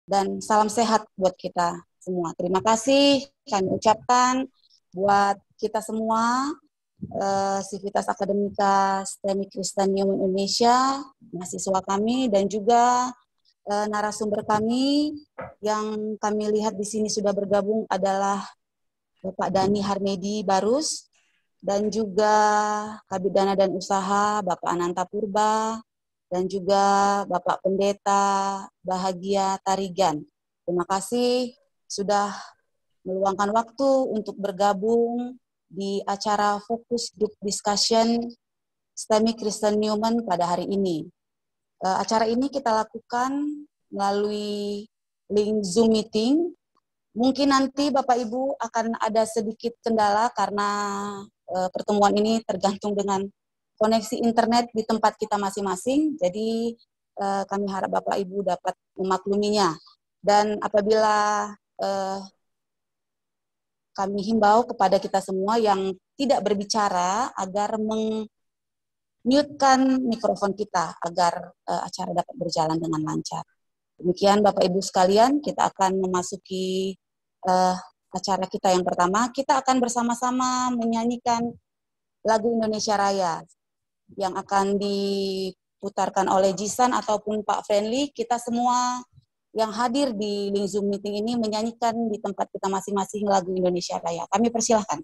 dan salam sehat buat kita semua. Terima kasih kami ucapkan buat kita semua, Civitas Akademika STEMI Kristen Human Indonesia, mahasiswa kami, dan juga narasumber kami yang kami lihat di sini sudah bergabung adalah Bapak Dhani Harmedi Barus, dan juga Kabid Dana dan Usaha Bapak Ananta Purba, dan juga Bapak Pendeta Bahagia Tarigan. Terima kasih sudah meluangkan waktu untuk bergabung di acara Fokus Group Discussion STEMI Kristen Newman pada hari ini. Acara ini kita lakukan melalui link Zoom meeting. Mungkin nanti Bapak Ibu akan ada sedikit kendala karena pertemuan ini tergantung dengan koneksi internet di tempat kita masing-masing. Jadi kami harap Bapak Ibu dapat memakluminya. Dan apabila kami himbau kepada kita semua yang tidak berbicara agar mute-kan mikrofon kita agar acara dapat berjalan dengan lancar. Demikian Bapak Ibu sekalian, kita akan memasuki acara kita yang pertama. Kita akan bersama-sama menyanyikan lagu Indonesia Raya yang akan diputarkan oleh Jisan ataupun Pak Friendly. Kita semua yang hadir di link Zoom meeting ini menyanyikan di tempat kita masing-masing lagu Indonesia Raya. Kami persilahkan.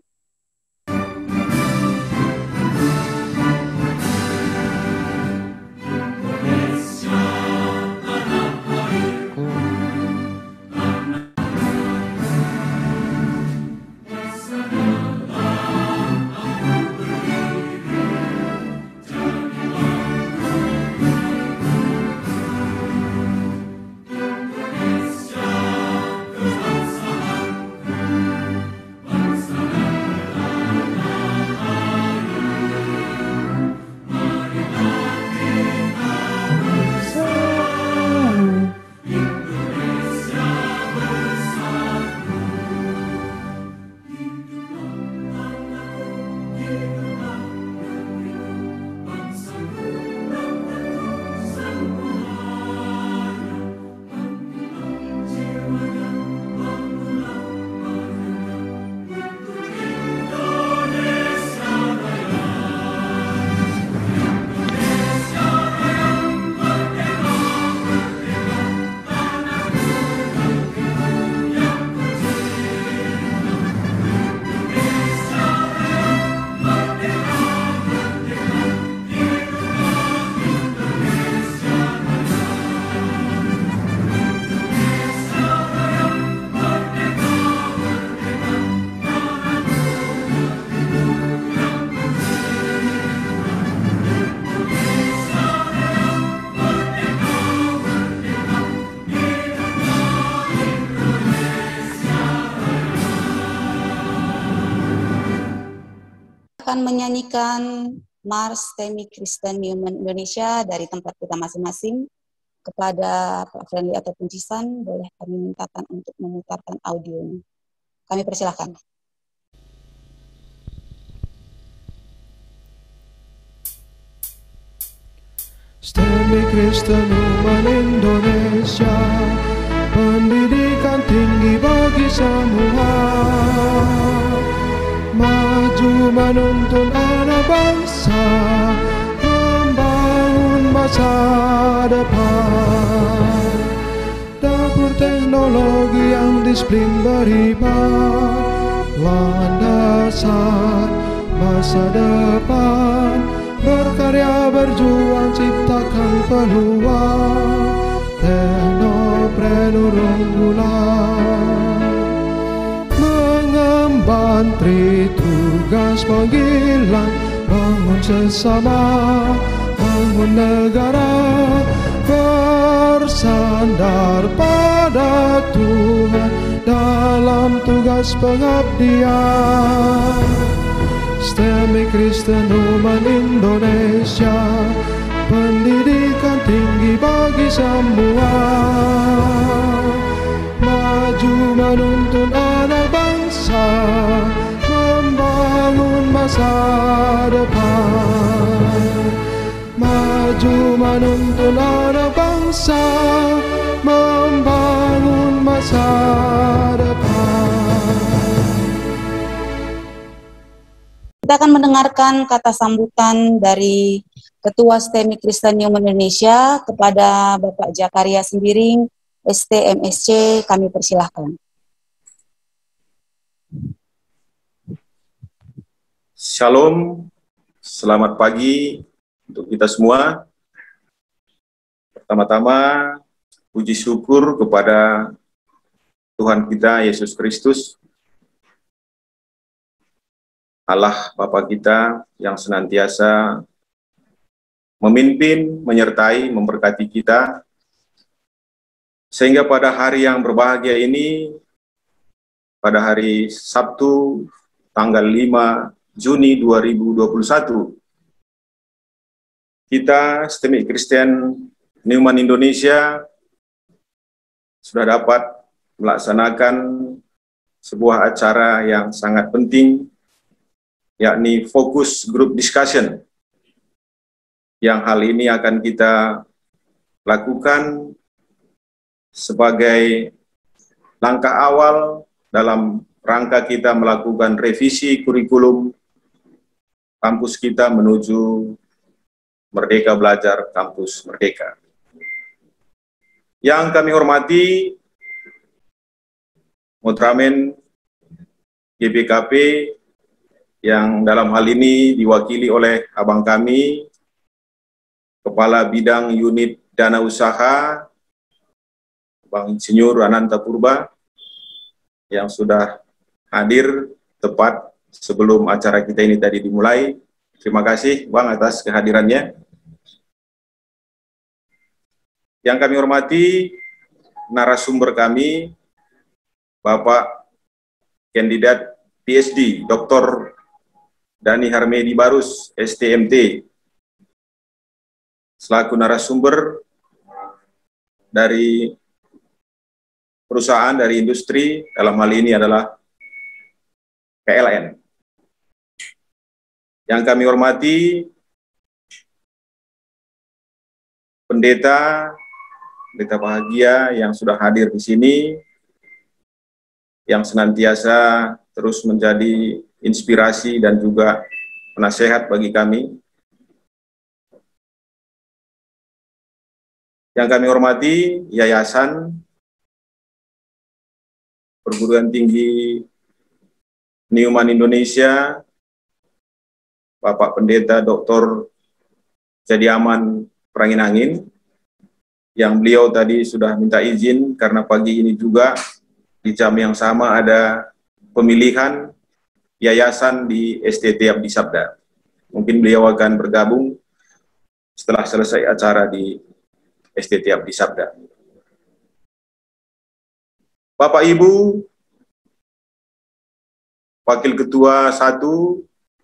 Akan menyanyikan Mars STEMI Kristen Human Indonesia dari tempat kita masing-masing. Kepada Pak Friendly ataupun Jisan, boleh kami mintakan untuk memutarkan audionya. Kami persilahkan. STEMI Kristen Human Indonesia, pendidikan tinggi bagi semua. Maju menuntun anak bangsa, membangun masa depan. Dapur teknologi yang disiplin beriman, landasan masa depan. Berkarya berjuang ciptakan peluang, teknopreneur unggulan. Mengemban tugas panggilan, bangun sesama, bangun negara, bersandar pada Tuhan dalam tugas pengabdian. STEMI Kristen Human Indonesia, pendidikan tinggi bagi semua. Maju menuntun anak bangsa, membangun masa depan. Maju menuntun anak bangsa, membangun masa depan. Kita akan mendengarkan kata sambutan dari Ketua STEMI Kristen Human Indonesia kepada Bapak Jakaria Sembiring, ST-MSC, kami persilahkan. Shalom, selamat pagi untuk kita semua. Pertama-tama, puji syukur kepada Tuhan kita Yesus Kristus, Allah Bapa kita yang senantiasa memimpin, menyertai, memberkati kita, sehingga pada hari yang berbahagia ini, pada hari Sabtu, tanggal 5 Juni 2021, kita STEMI Kristen Newman Indonesia sudah dapat melaksanakan sebuah acara yang sangat penting, yakni Focus Group Discussion, yang hal ini akan kita lakukan sebagai langkah awal dalam rangka kita melakukan revisi kurikulum kampus kita menuju Merdeka Belajar Kampus Merdeka. Yang kami hormati Multramen GBKP, yang dalam hal ini diwakili oleh abang kami, Kepala Bidang Unit Dana Usaha, Bang Insinyur Ananta Purba, yang sudah hadir tepat sebelum acara kita ini tadi dimulai. Terima kasih Bang atas kehadirannya. Yang kami hormati narasumber kami, Bapak Kandidat PhD Dr. Dhani Harmedi Barus, STMT, selaku narasumber dari perusahaan, dari industri, dalam hal ini adalah PLN. Yang kami hormati pendeta bahagia yang sudah hadir di sini, yang senantiasa terus menjadi inspirasi dan juga penasehat bagi kami. Yang kami hormati Yayasan Perguruan Tinggi Newman Indonesia, Bapak Pendeta Dr. Jadiaman Pranginangin, yang beliau tadi sudah minta izin karena pagi ini juga di jam yang sama ada pemilihan yayasan di STT Abdi Sabda. Mungkin beliau akan bergabung setelah selesai acara di STT Abdi Sabda. Bapak Ibu, Wakil Ketua 1,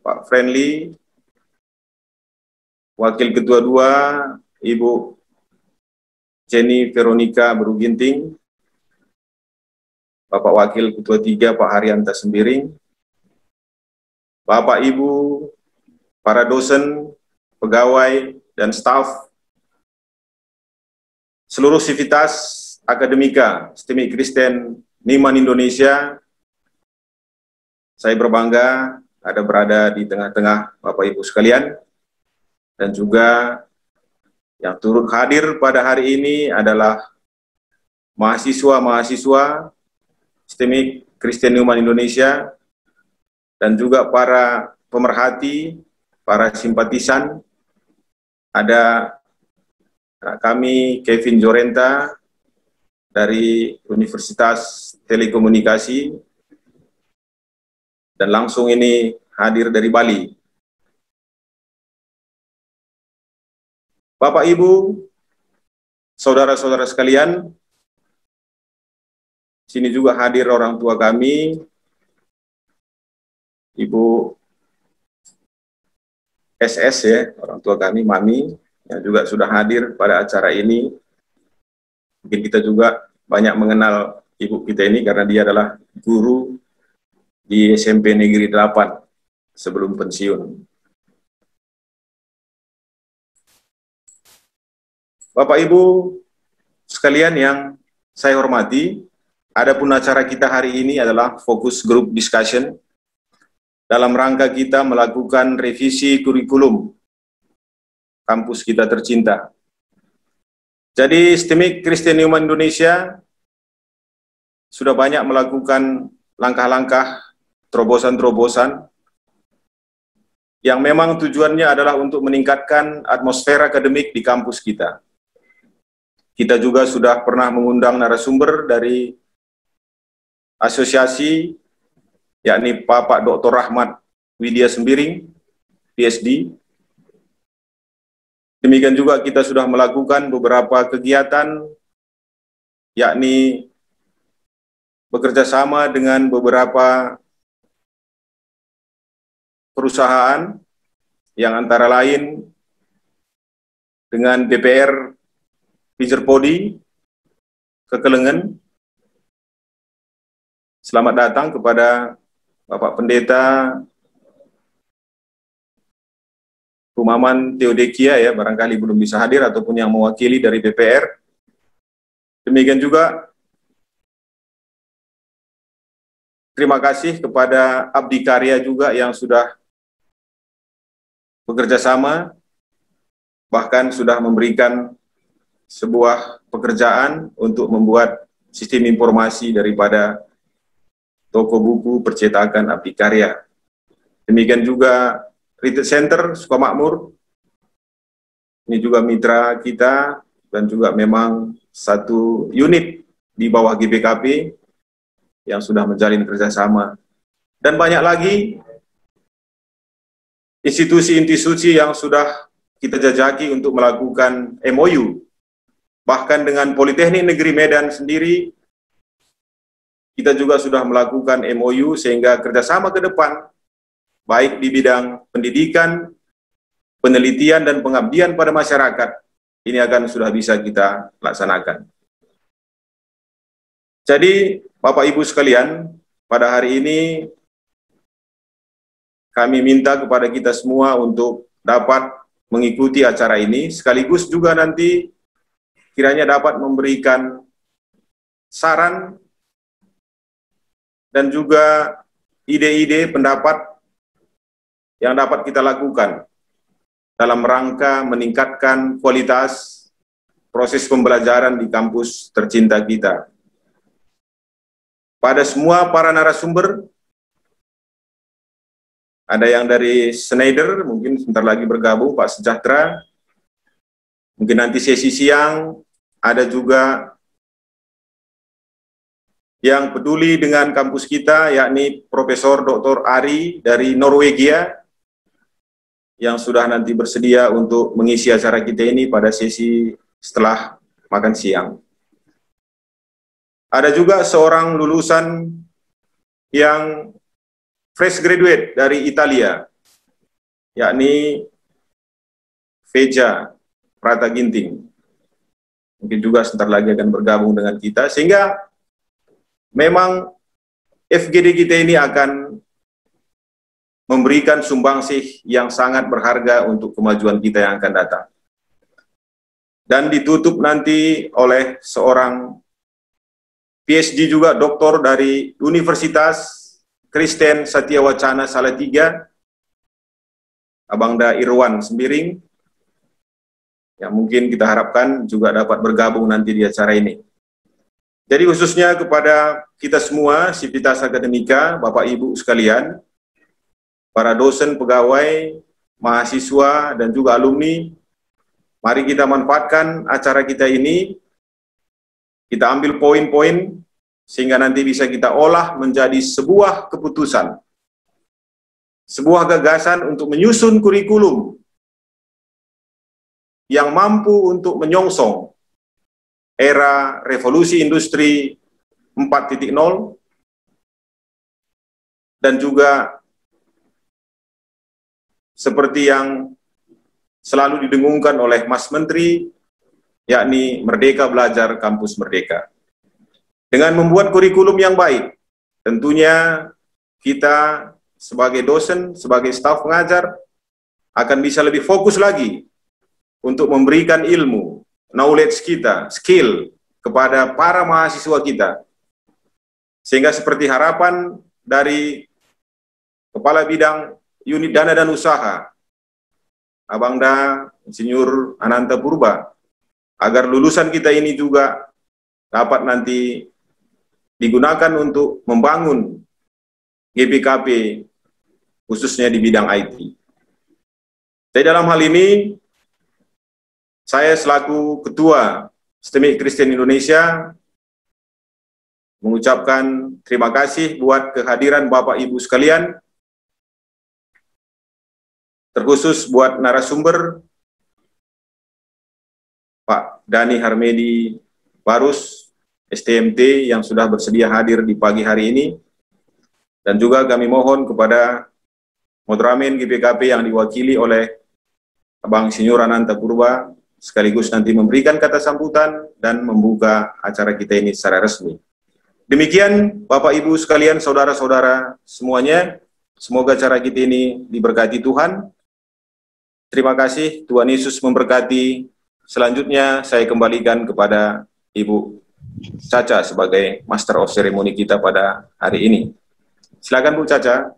Pak Friendly, Wakil Ketua 2, Ibu Jenny Veronica Beruginting, Bapak Wakil Ketua 3, Pak Haryanta Sembiring, Bapak Ibu, para dosen, pegawai, dan staf, seluruh sivitas akademika STEMI Kristen Newman Indonesia, saya berbangga ada berada di tengah-tengah Bapak Ibu sekalian, dan juga yang turut hadir pada hari ini adalah mahasiswa-mahasiswa STEMI Kristen Newman Indonesia, dan juga para pemerhati, para simpatisan. Ada kami Kevin Jorenta dari Universitas Telekomunikasi, dan langsung ini hadir dari Bali. Bapak Ibu, saudara-saudara sekalian, sini juga hadir orang tua kami, Ibu SS ya, orang tua kami, Mami, yang juga sudah hadir pada acara ini. Mungkin kita juga banyak mengenal ibu kita ini karena dia adalah guru di SMP Negeri 8 sebelum pensiun. Bapak Ibu sekalian yang saya hormati, adapun acara kita hari ini adalah fokus group discussion dalam rangka kita melakukan revisi kurikulum kampus kita tercinta. Jadi STEMIC Christian Newman Indonesia sudah banyak melakukan langkah-langkah terobosan-terobosan yang memang tujuannya adalah untuk meningkatkan atmosfer akademik di kampus kita. Kita juga sudah pernah mengundang narasumber dari asosiasi, yakni Bapak Dr. Rahmat Widya Sembiring, PhD. Demikian juga kita sudah melakukan beberapa kegiatan, yakni bekerja sama dengan beberapa perusahaan yang antara lain dengan DPR Pijerpodi Kekelengen. Selamat datang kepada Bapak Pendeta Rumaman Theodekia ya, barangkali belum bisa hadir ataupun yang mewakili dari DPR. Demikian juga terima kasih kepada Abdi Karya juga yang sudah bekerja sama, bahkan sudah memberikan sebuah pekerjaan untuk membuat sistem informasi daripada toko buku percetakan Abdi Karya. Demikian juga Retreat Center Sukamakmur, ini juga mitra kita dan juga memang satu unit di bawah GBKP yang sudah menjalin kerjasama. Dan banyak lagi institusi-institusi yang sudah kita jajaki untuk melakukan MOU. Bahkan dengan Politeknik Negeri Medan sendiri, kita juga sudah melakukan MOU sehingga kerjasama ke depan, baik di bidang pendidikan, penelitian, dan pengabdian pada masyarakat, ini akan sudah bisa kita laksanakan. Jadi, Bapak Ibu sekalian, pada hari ini kami minta kepada kita semua untuk dapat mengikuti acara ini, sekaligus juga nanti kiranya dapat memberikan saran dan juga ide-ide pendapat yang dapat kita lakukan dalam rangka meningkatkan kualitas proses pembelajaran di kampus tercinta kita. Pada semua para narasumber, ada yang dari Schneider, mungkin sebentar lagi bergabung, Pak Sejahtera, mungkin nanti sesi siang, ada juga yang peduli dengan kampus kita, yakni Profesor Dr. Ari dari Norwegia, yang sudah nanti bersedia untuk mengisi acara kita ini pada sesi setelah makan siang. Ada juga seorang lulusan yang fresh graduate dari Italia, yakni Veja Prata Ginting. Mungkin juga sebentar lagi akan bergabung dengan kita, sehingga memang FGD kita ini akan memberikan sumbangsih yang sangat berharga untuk kemajuan kita yang akan datang. Dan ditutup nanti oleh seorang PhD juga, doktor dari Universitas Kristen Satya Wacana Salatiga, Abangda Irwan Sembiring, yang mungkin kita harapkan juga dapat bergabung nanti di acara ini. Jadi khususnya kepada kita semua, Sivitas Akademika, Bapak Ibu sekalian, para dosen, pegawai, mahasiswa, dan juga alumni, mari kita manfaatkan acara kita ini, kita ambil poin-poin, sehingga nanti bisa kita olah menjadi sebuah keputusan, sebuah gagasan untuk menyusun kurikulum yang mampu untuk menyongsong era revolusi industri 4.0 dan juga seperti yang selalu didengungkan oleh Mas Menteri, yakni Merdeka Belajar Kampus Merdeka. Dengan membuat kurikulum yang baik, tentunya kita sebagai dosen, sebagai staf pengajar, akan bisa lebih fokus lagi untuk memberikan ilmu, knowledge kita, skill kepada para mahasiswa kita. Sehingga seperti harapan dari Kepala Bidang Unit Dana dan Usaha, Abangda Insinyur Ananta Purba, agar lulusan kita ini juga dapat nanti digunakan untuk membangun GPKP khususnya di bidang IT. Jadi dalam hal ini, saya selaku Ketua STEMIC Kristen Indonesia mengucapkan terima kasih buat kehadiran Bapak Ibu sekalian, terkhusus buat narasumber Pak Dhani Harmedi Barus, STMT yang sudah bersedia hadir di pagi hari ini, dan juga kami mohon kepada Modramen GPKP yang diwakili oleh Abang Insinyur Ananta Purba, sekaligus nanti memberikan kata sambutan dan membuka acara kita ini secara resmi. Demikian Bapak Ibu sekalian, saudara-saudara semuanya, semoga acara kita ini diberkati Tuhan. Terima kasih, Tuhan Yesus memberkati. Selanjutnya saya kembalikan kepada Ibu Caca sebagai Master of Ceremony kita pada hari ini. Silakan Bu Caca.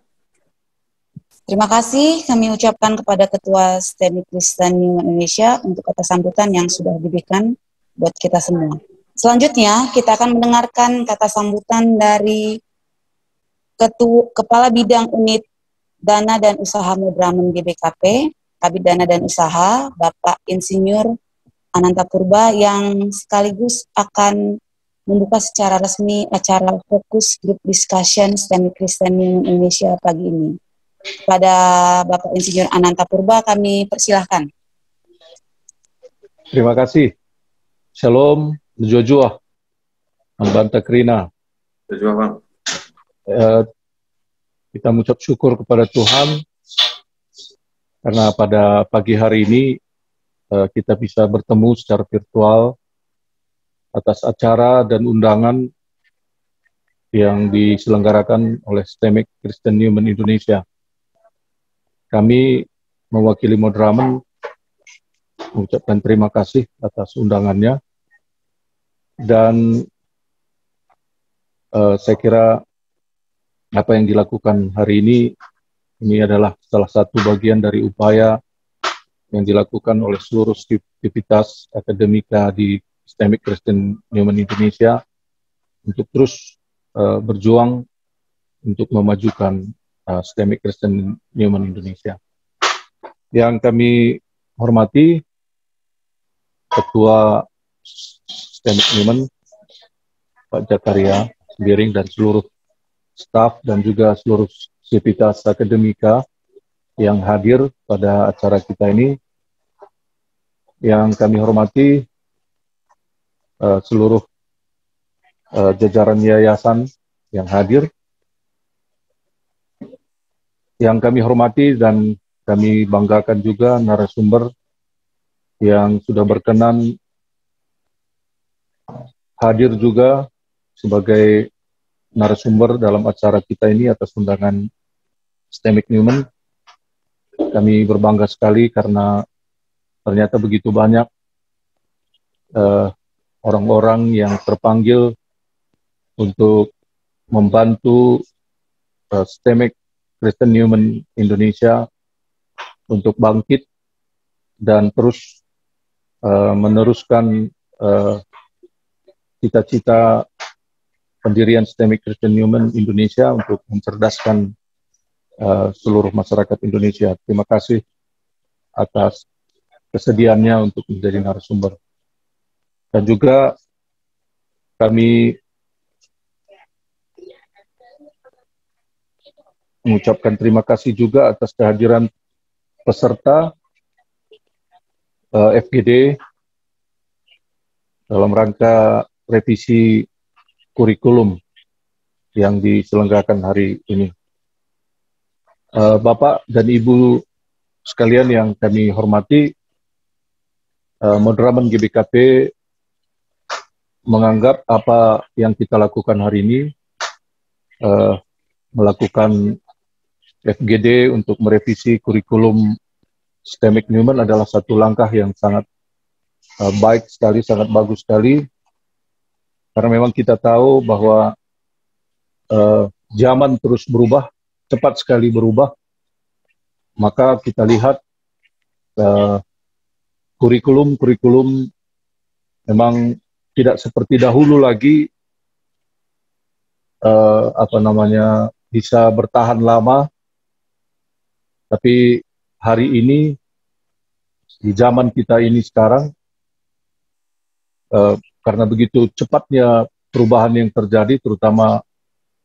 Terima kasih kami ucapkan kepada Ketua STEMIC Kristen Indonesia untuk kata sambutan yang sudah diberikan buat kita semua. Selanjutnya kita akan mendengarkan kata sambutan dari Kepala Bidang Unit Dana dan Usaha Modramen GBKP, Kabid Dana dan Usaha, Bapak Insinyur Ananta Purba, yang sekaligus akan membuka secara resmi acara fokus Group Discussion STEMIC Kristen Indonesia pagi ini. Kepada Bapak Insinyur Ananta Purba kami persilahkan. Terima kasih. Shalom, Jojua, Ambanta Krina. Jojua, Bang. Kita mengucap syukur kepada Tuhan karena pada pagi hari ini kita bisa bertemu secara virtual atas acara dan undangan yang diselenggarakan oleh STEMIC Kristen Newman Indonesia. Kami mewakili Modramen mengucapkan terima kasih atas undangannya, dan saya kira apa yang dilakukan hari ini adalah salah satu bagian dari upaya yang dilakukan oleh seluruh aktivitas akademika di STEMIC Kristen Newman Indonesia untuk terus berjuang untuk memajukan STEMIC Kristen Newman Indonesia. Yang kami hormati Ketua STEMIC Newman, Pak Jakaria Biring, dan seluruh staf dan juga seluruh sivitas akademika yang hadir pada acara kita ini. Yang kami hormati seluruh jajaran yayasan yang hadir. Yang kami hormati dan kami banggakan juga narasumber yang sudah berkenan hadir juga sebagai narasumber dalam acara kita ini atas undangan STEMIC Newman. Kami berbangga sekali karena ternyata begitu banyak orang-orang yang terpanggil untuk membantu STEMIC Kristen Newman Indonesia untuk bangkit dan terus meneruskan cita-cita pendirian STEMIC Kristen Newman Indonesia untuk mencerdaskan seluruh masyarakat Indonesia. Terima kasih atas kesediaannya untuk menjadi narasumber. Dan juga kami mengucapkan terima kasih juga atas kehadiran peserta FGD dalam rangka revisi kurikulum yang diselenggarakan hari ini. Bapak dan Ibu sekalian yang kami hormati, Modramen GBKP menganggap apa yang kita lakukan hari ini, melakukan FGD untuk merevisi kurikulum STEMIC Newman adalah satu langkah yang sangat baik sekali, sangat bagus sekali, Karena memang kita tahu bahwa zaman terus berubah, cepat sekali berubah, maka kita lihat kurikulum memang tidak seperti dahulu lagi bisa bertahan lama, tapi hari ini di zaman kita ini sekarang karena begitu cepatnya perubahan yang terjadi, terutama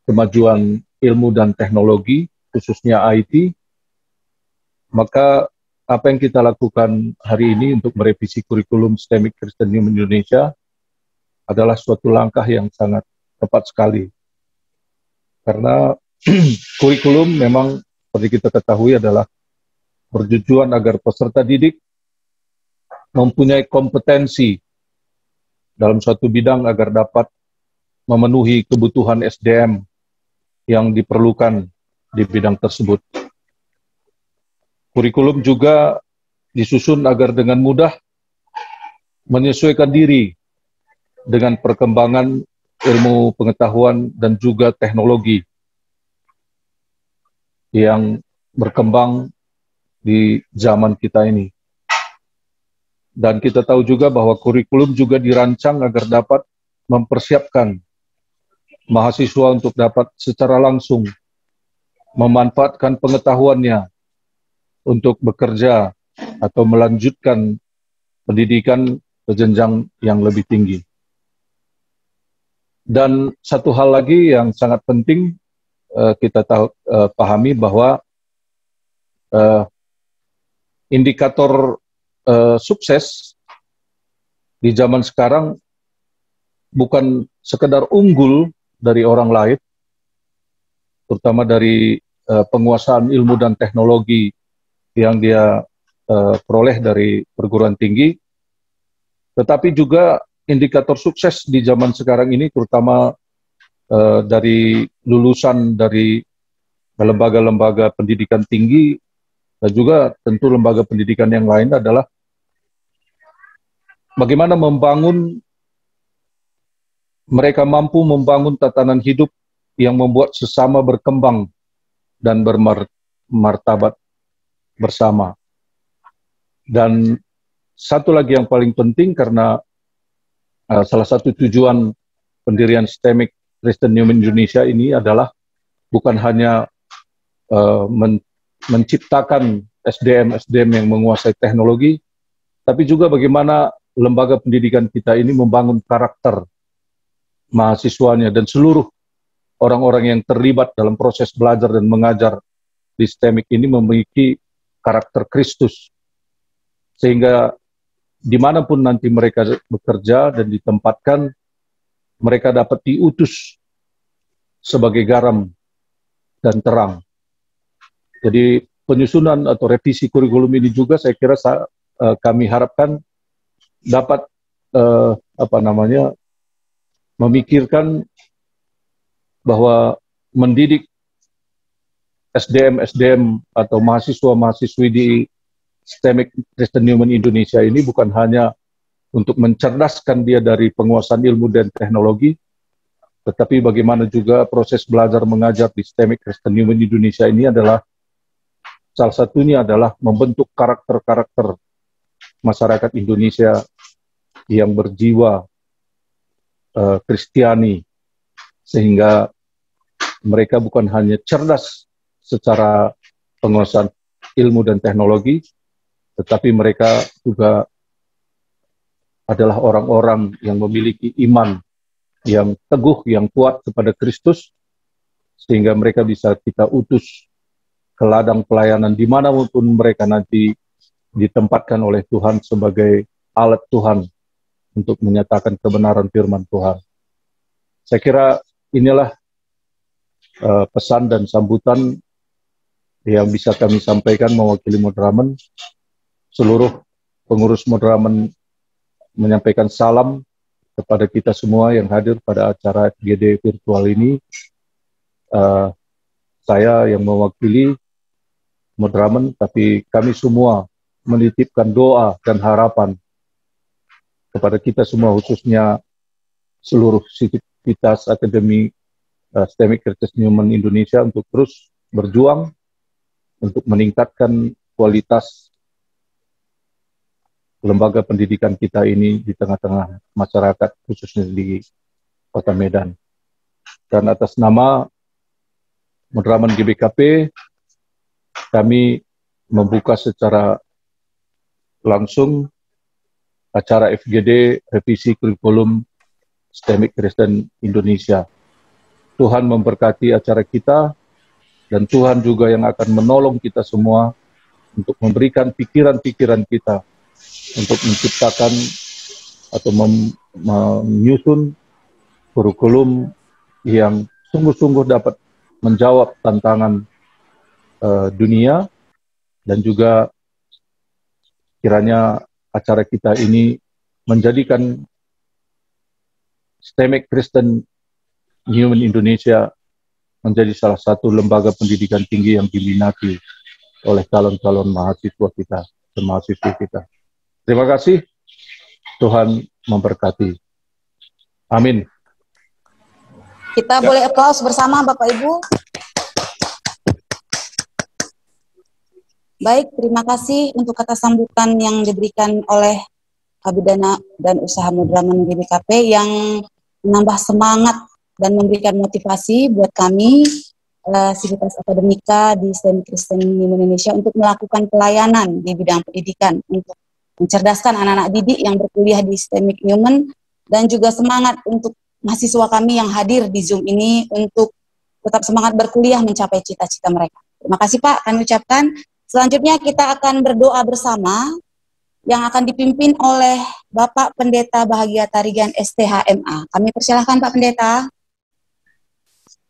kemajuan ilmu dan teknologi, khususnya IT, maka apa yang kita lakukan hari ini untuk merevisi kurikulum STEMIC Kristen Human Indonesia adalah suatu langkah yang sangat tepat sekali. Karena kurikulum memang seperti kita ketahui adalah bertujuan agar peserta didik mempunyai kompetensi dalam suatu bidang agar dapat memenuhi kebutuhan SDM yang diperlukan di bidang tersebut. Kurikulum juga disusun agar dengan mudah menyesuaikan diri dengan perkembangan ilmu pengetahuan dan juga teknologi yang berkembang di zaman kita ini. Dan kita tahu juga bahwa kurikulum juga dirancang agar dapat mempersiapkan mahasiswa untuk dapat secara langsung memanfaatkan pengetahuannya untuk bekerja atau melanjutkan pendidikan ke jenjang yang lebih tinggi. Dan satu hal lagi yang sangat penting kita pahami bahwa indikator sukses di zaman sekarang bukan sekedar unggul dari orang lain, terutama dari penguasaan ilmu dan teknologi yang dia peroleh dari perguruan tinggi, tetapi juga indikator sukses di zaman sekarang ini, terutama dari lulusan dari lembaga-lembaga pendidikan tinggi dan juga tentu lembaga pendidikan yang lain, adalah bagaimana mereka mampu membangun tatanan hidup yang membuat sesama berkembang dan bermartabat bersama. Dan satu lagi yang paling penting, karena salah satu tujuan pendirian STEMIC Kristen Human Indonesia ini adalah bukan hanya menciptakan SDM yang menguasai teknologi, tapi juga bagaimana lembaga pendidikan kita ini membangun karakter mahasiswanya dan seluruh orang-orang yang terlibat dalam proses belajar dan mengajar di STEMIC ini memiliki karakter Kristus, sehingga dimanapun nanti mereka bekerja dan ditempatkan, mereka dapat diutus sebagai garam dan terang. Jadi penyusunan atau revisi kurikulum ini juga saya kira kami harapkan dapat memikirkan bahwa mendidik SDM atau mahasiswa-mahasiswi di STEMIC Kristen Human Indonesia ini bukan hanya untuk mencerdaskan dia dari penguasaan ilmu dan teknologi, tetapi bagaimana juga proses belajar mengajar di STEMIC Kristen Human Indonesia ini adalah salah satunya adalah membentuk karakter-karakter masyarakat Indonesia yang berjiwa Kristiani, sehingga mereka bukan hanya cerdas secara penguasaan ilmu dan teknologi, tetapi mereka juga adalah orang-orang yang memiliki iman yang teguh, yang kuat kepada Kristus, sehingga mereka bisa kita utus ke ladang pelayanan dimanapun mereka nanti ditempatkan oleh Tuhan sebagai alat Tuhan untuk menyatakan kebenaran firman Tuhan. Saya kira inilah pesan dan sambutan yang bisa kami sampaikan mewakili Modramen. Seluruh pengurus Modramen menyampaikan salam kepada kita semua yang hadir pada acara FGD virtual ini. Saya yang mewakili Modramen, tapi kami semua menitipkan doa dan harapan kepada kita semua, khususnya seluruh sivitas Akademi STEMIC Christus Newman Indonesia untuk terus berjuang untuk meningkatkan kualitas lembaga pendidikan kita ini di tengah-tengah masyarakat, khususnya di Kota Medan. Dan atas nama Madraman GBKP, kami membuka secara langsung acara FGD Revisi Kurikulum STEMIC Kristen Indonesia. Tuhan memberkati acara kita, dan Tuhan juga yang akan menolong kita semua untuk memberikan pikiran-pikiran kita untuk menciptakan atau menyusun kurikulum yang sungguh-sungguh dapat menjawab tantangan dunia, dan juga kiranya acara kita ini menjadikan STEMIC Kristen Newman Indonesia menjadi salah satu lembaga pendidikan tinggi yang diminati oleh calon-calon mahasiswa kita dan mahasiswi kita. Terima kasih, Tuhan memberkati. Amin. Kita boleh aplaus bersama Bapak Ibu. Baik, terima kasih untuk kata sambutan yang diberikan oleh Kabidana dan Usaha Madraman GBKP yang menambah semangat dan memberikan motivasi buat kami, Sivitas Akademika di STEMIC Kristen Indonesia untuk melakukan pelayanan di bidang pendidikan untuk mencerdaskan anak-anak didik yang berkuliah di STEMIC Newman, dan juga semangat untuk mahasiswa kami yang hadir di Zoom ini untuk tetap semangat berkuliah mencapai cita-cita mereka. Terima kasih Pak, kami ucapkan. Selanjutnya kita akan berdoa bersama yang akan dipimpin oleh Bapak Pendeta Bahagia Tarigan STHMA. Kami persilahkan Pak Pendeta.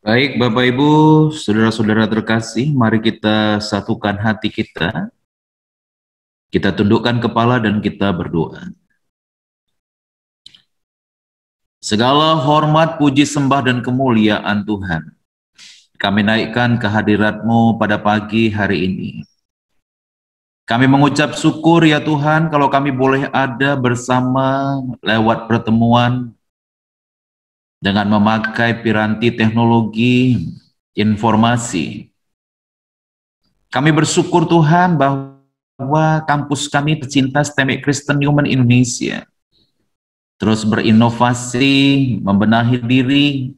Baik, Bapak Ibu, saudara-saudara terkasih, mari kita satukan hati kita. Kita tundukkan kepala dan kita berdoa. Segala hormat, puji, sembah, dan kemuliaan Tuhan, kami naikkan kehadirat-Mu pada pagi hari ini. Kami mengucap syukur ya Tuhan kalau kami boleh ada bersama lewat pertemuan dengan memakai piranti teknologi informasi. Kami bersyukur Tuhan bahwa kampus kami tercinta STEMIC Kristen Newman Indonesia terus berinovasi, membenahi diri,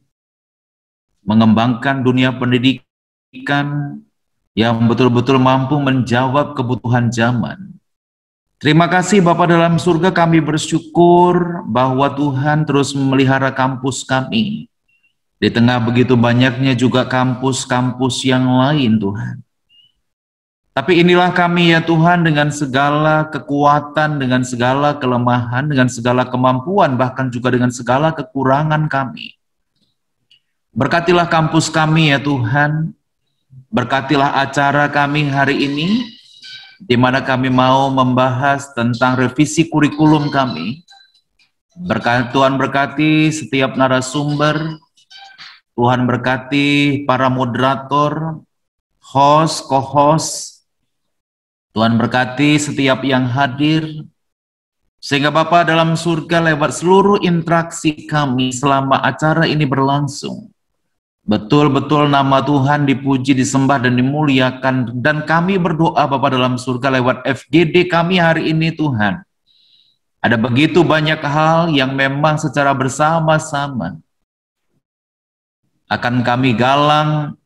mengembangkan dunia pendidikan yang betul-betul mampu menjawab kebutuhan zaman. Terima kasih Bapa dalam surga, kami bersyukur bahwa Tuhan terus memelihara kampus kami. Di tengah begitu banyaknya juga kampus-kampus yang lain Tuhan. Tapi inilah kami ya Tuhan, dengan segala kekuatan, dengan segala kelemahan, dengan segala kemampuan, bahkan juga dengan segala kekurangan kami. Berkatilah kampus kami ya Tuhan, berkatilah acara kami hari ini, di mana kami mau membahas tentang revisi kurikulum kami. Tuhan berkati setiap narasumber, Tuhan berkati para moderator, host, co-host, Tuhan berkati setiap yang hadir, sehingga Bapa dalam surga lewat seluruh interaksi kami selama acara ini berlangsung, betul-betul nama Tuhan dipuji, disembah, dan dimuliakan. Dan kami berdoa Bapa dalam surga lewat FGD kami hari ini Tuhan. Ada begitu banyak hal yang memang secara bersama-sama akan kami galang,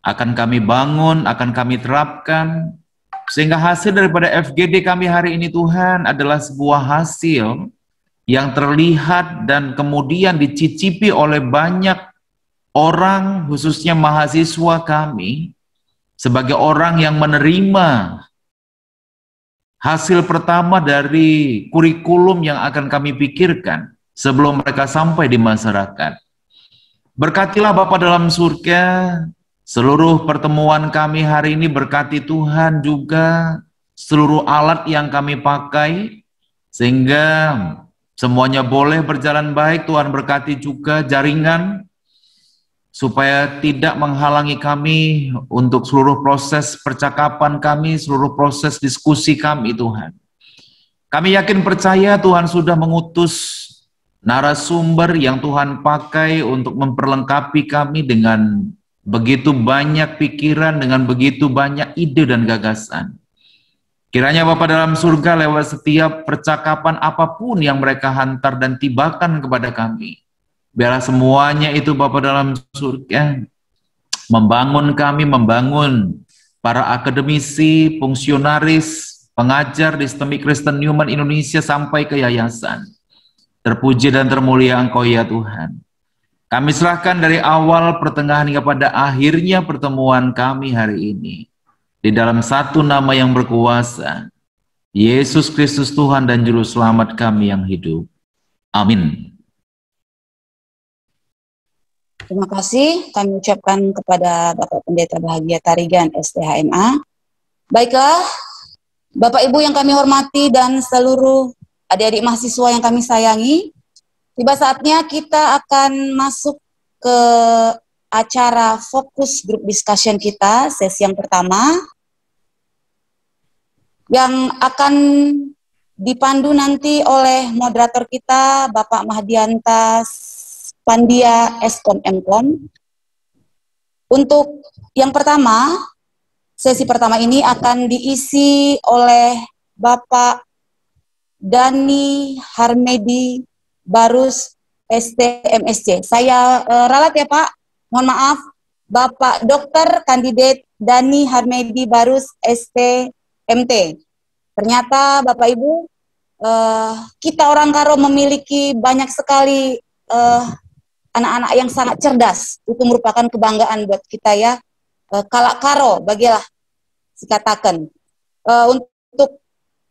akan kami bangun, akan kami terapkan. Sehingga hasil daripada FGD kami hari ini Tuhan adalah sebuah hasil yang terlihat dan kemudian dicicipi oleh banyak orang, khususnya mahasiswa kami, sebagai orang yang menerima hasil pertama dari kurikulum yang akan kami pikirkan sebelum mereka sampai di masyarakat. Berkatilah Bapa dalam surga seluruh pertemuan kami hari ini, berkati Tuhan juga seluruh alat yang kami pakai, sehingga semuanya boleh berjalan baik. Tuhan berkati juga jaringan, supaya tidak menghalangi kami untuk seluruh proses percakapan kami, seluruh proses diskusi kami Tuhan. Kami yakin percaya Tuhan sudah mengutus narasumber yang Tuhan pakai untuk memperlengkapi kami dengan begitu banyak pikiran, dengan begitu banyak ide dan gagasan. Kiranya Bapa dalam surga lewat setiap percakapan apapun yang mereka hantar dan tibakan kepada kami, biarlah semuanya itu Bapa dalam surga membangun kami, membangun para akademisi, fungsionaris, pengajar di STEMI Kristen Newman Indonesia sampai ke yayasan. Terpuji dan termulia Engkau ya Tuhan. Kami serahkan dari awal, pertengahan hingga pada akhirnya pertemuan kami hari ini di dalam satu nama yang berkuasa, Yesus Kristus Tuhan dan Juru Selamat kami yang hidup. Amin. Terima kasih kami ucapkan kepada Bapak Pendeta Bahagia Tarigan STHMA. Baiklah, Bapak Ibu yang kami hormati dan seluruh adik-adik mahasiswa yang kami sayangi, tiba saatnya kita akan masuk ke acara fokus group discussion kita, sesi yang pertama, yang akan dipandu nanti oleh moderator kita, Bapak Mahdianta Pandia Eskom Mkom. Untuk yang pertama, sesi pertama ini akan diisi oleh Bapak Dani Harmedi Barus STMSC. Saya ralat ya Pak, mohon maaf, Bapak Dr. Kandidat Dani Harmedi Barus STMT. Ternyata Bapak Ibu, kita orang Karo memiliki banyak sekali anak-anak yang sangat cerdas. Itu merupakan kebanggaan buat kita ya. Kalak Karo, bagilah dikatakan. Untuk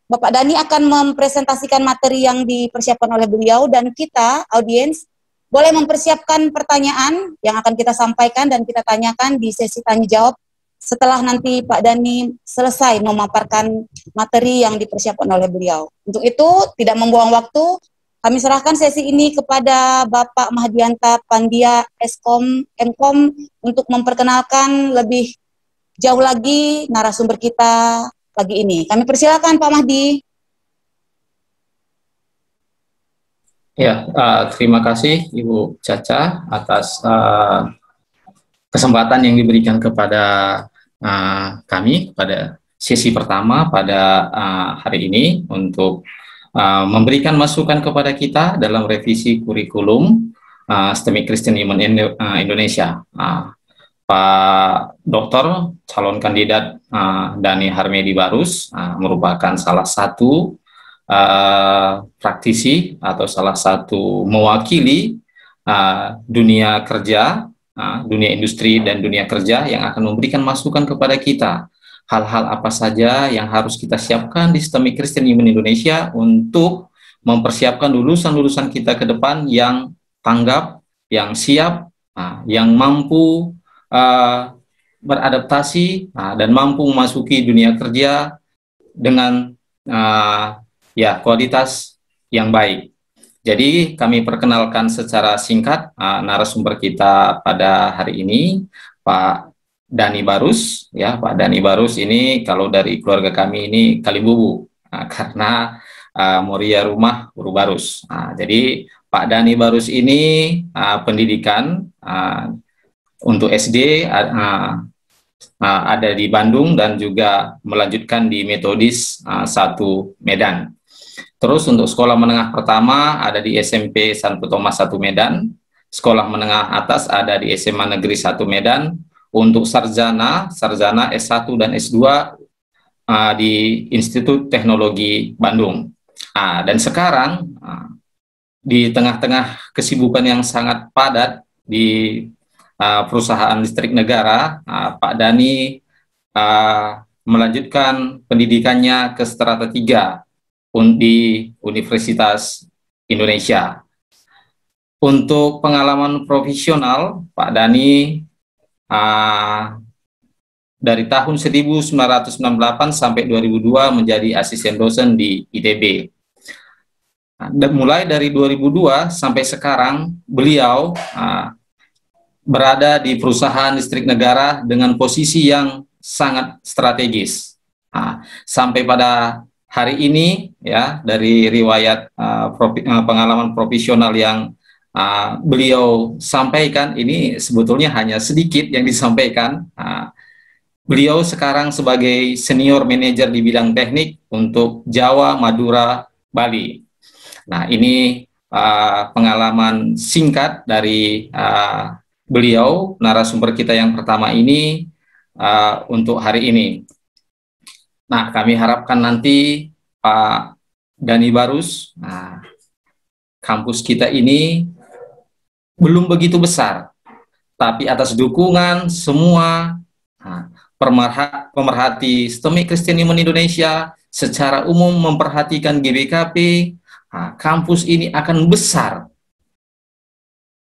Bapak Dani akan mempresentasikan materi yang dipersiapkan oleh beliau, dan kita, audiens, boleh mempersiapkan pertanyaan yang akan kita sampaikan dan kita tanyakan di sesi tanya-jawab setelah nanti Pak Dani selesai memaparkan materi yang dipersiapkan oleh beliau. Untuk itu, tidak membuang waktu, kami serahkan sesi ini kepada Bapak Mahdianta Pandia Eskom Mkom untuk memperkenalkan lebih jauh lagi narasumber kita pagi ini. Kami persilakan Pak Mahdi. Ya, terima kasih Ibu Caca atas kesempatan yang diberikan kepada kami pada sesi pertama pada hari ini untuk memberikan masukan kepada kita dalam revisi kurikulum STEMI Kristen Newman Indonesia. Pak Dr. calon kandidat Dani Harmedi Barus merupakan salah satu praktisi atau salah satu mewakili dunia kerja, dunia industri dan dunia kerja yang akan memberikan masukan kepada kita. Hal-hal apa saja yang harus kita siapkan di STEMI Kristen Newman Indonesia untuk mempersiapkan lulusan-lulusan kita ke depan yang tanggap, yang siap, yang mampu beradaptasi dan mampu memasuki dunia kerja dengan kualitas yang baik. Jadi kami perkenalkan secara singkat narasumber kita pada hari ini, Pak Dani Barus. Ya, Pak Dani Barus ini kalau dari keluarga kami ini Kalimbubu, karena Moria rumah Guru Barus. Jadi Pak Dani Barus ini pendidikan untuk SD ada di Bandung dan juga melanjutkan di Metodis 1 Medan. Terus untuk sekolah menengah pertama ada di SMP Santo Thomas 1 Medan, sekolah menengah atas ada di SMA Negeri 1 Medan, untuk sarjana S1 dan S2 di Institut Teknologi Bandung. Dan sekarang di tengah-tengah kesibukan yang sangat padat di perusahaan listrik negara, Pak Dani melanjutkan pendidikannya ke strata 3 di Universitas Indonesia. Untuk pengalaman profesional, Pak Dani dari tahun 1998 sampai 2002 menjadi asisten dosen di ITB. Dan mulai dari 2002 sampai sekarang, beliau berada di perusahaan listrik negara dengan posisi yang sangat strategis. Sampai pada hari ini ya dari riwayat pengalaman profesional yang beliau sampaikan ini sebetulnya hanya sedikit yang disampaikan. Beliau sekarang sebagai senior manager di bidang teknik untuk Jawa, Madura, Bali. Nah, ini pengalaman singkat dari beliau, narasumber kita yang pertama ini untuk hari ini. Nah, kami harapkan nanti Pak Dhani Barus, kampus kita ini belum begitu besar, tapi atas dukungan semua pemerhati STEMI Kristen Human Indonesia secara umum memperhatikan GBKP, kampus ini akan besar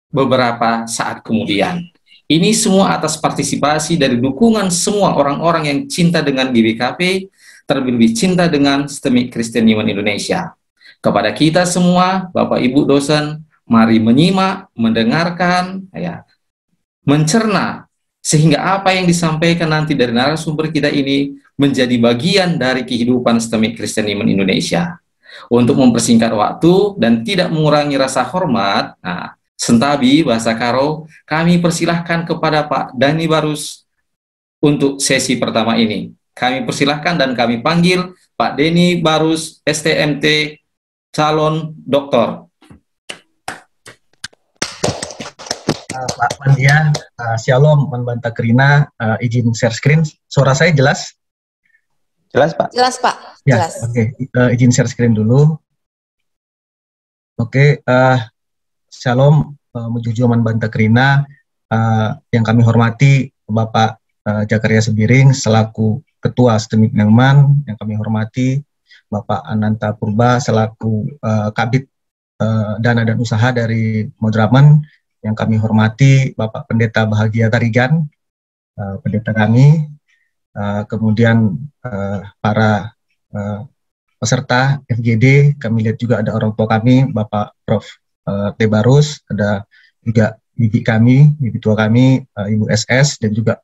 beberapa saat kemudian. Ini semua atas partisipasi dari dukungan semua orang-orang yang cinta dengan GBKP, terlebih cinta dengan STEMI Kristen Human Indonesia. Kepada kita semua, Bapak Ibu dosen, mari menyimak, mendengarkan, mencerna, sehingga apa yang disampaikan nanti dari narasumber kita ini menjadi bagian dari kehidupan STEMI Kristen Human Indonesia. Untuk mempersingkat waktu dan tidak mengurangi rasa hormat, Sentabi bahasa Karo, kami persilahkan kepada Pak Dhani Barus untuk sesi pertama ini. Kami persilahkan dan kami panggil Pak Dhani Barus, STMT, calon doktor. Pak Pandia, Shalom, Manbanta Krina, izin share screen. Suara saya jelas? Jelas, Pak? Jelas, Pak. Ya, Jelas. Oke. Izin share screen dulu. Oke, Shalom, Mujuju Manbanta Krina, yang kami hormati Bapak Jakaria Sembiring selaku Ketua STEMI Neumann, yang kami hormati Bapak Ananta Purba selaku Kabid Dana dan Usaha dari Madraman, yang kami hormati Bapak Pendeta Bahagia Tarigan, pendeta kami, kemudian para peserta FGD, kami lihat juga ada orang tua kami, Bapak Prof. T. Barus, ada juga bibi kami, bibi tua kami, Ibu SS, dan juga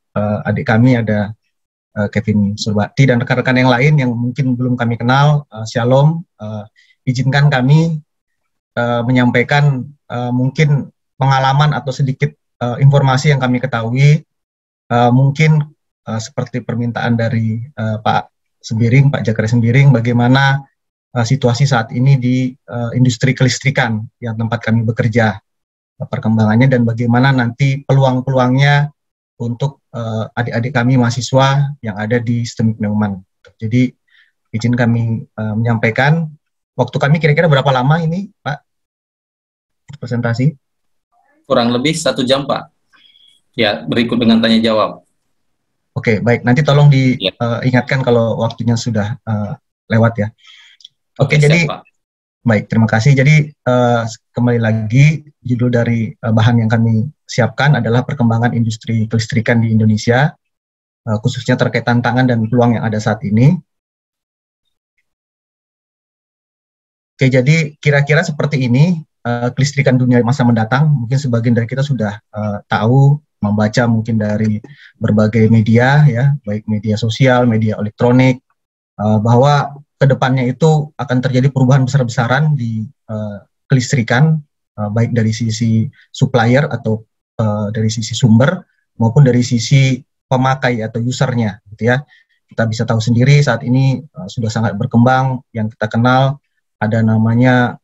adik kami ada Kevin Surbakti, dan rekan-rekan yang lain yang mungkin belum kami kenal. Shalom, izinkan kami menyampaikan mungkin pengalaman atau sedikit informasi yang kami ketahui, mungkin seperti permintaan dari Pak Sembiring, Pak Jakaria Sembiring, bagaimana situasi saat ini di industri kelistrikan yang tempat kami bekerja, perkembangannya dan bagaimana nanti peluang-peluangnya untuk adik-adik kami mahasiswa yang ada di STEMI Neumann. Jadi izin kami menyampaikan, waktu kami kira-kira berapa lama ini, Pak, presentasi? Kurang lebih 1 jam, Pak. Ya, berikut dengan tanya jawab. Oke, baik. Nanti tolong diingatkan kalau waktunya sudah lewat ya. Oke, jadi siap, Pak. Baik, terima kasih. Jadi kembali lagi, judul dari bahan yang kami siapkan adalah perkembangan industri kelistrikan di Indonesia, khususnya terkait tantangan dan peluang yang ada saat ini. Oke, jadi kira-kira seperti ini kelistrikan dunia masa mendatang. Mungkin sebagian dari kita sudah tahu, membaca mungkin dari berbagai media, ya, baik media sosial, media elektronik, bahwa kedepannya itu akan terjadi perubahan besar-besaran di kelistrikan, baik dari sisi supplier atau dari sisi sumber maupun dari sisi pemakai atau usernya, gitu ya. Kita bisa tahu sendiri saat ini sudah sangat berkembang, yang kita kenal ada namanya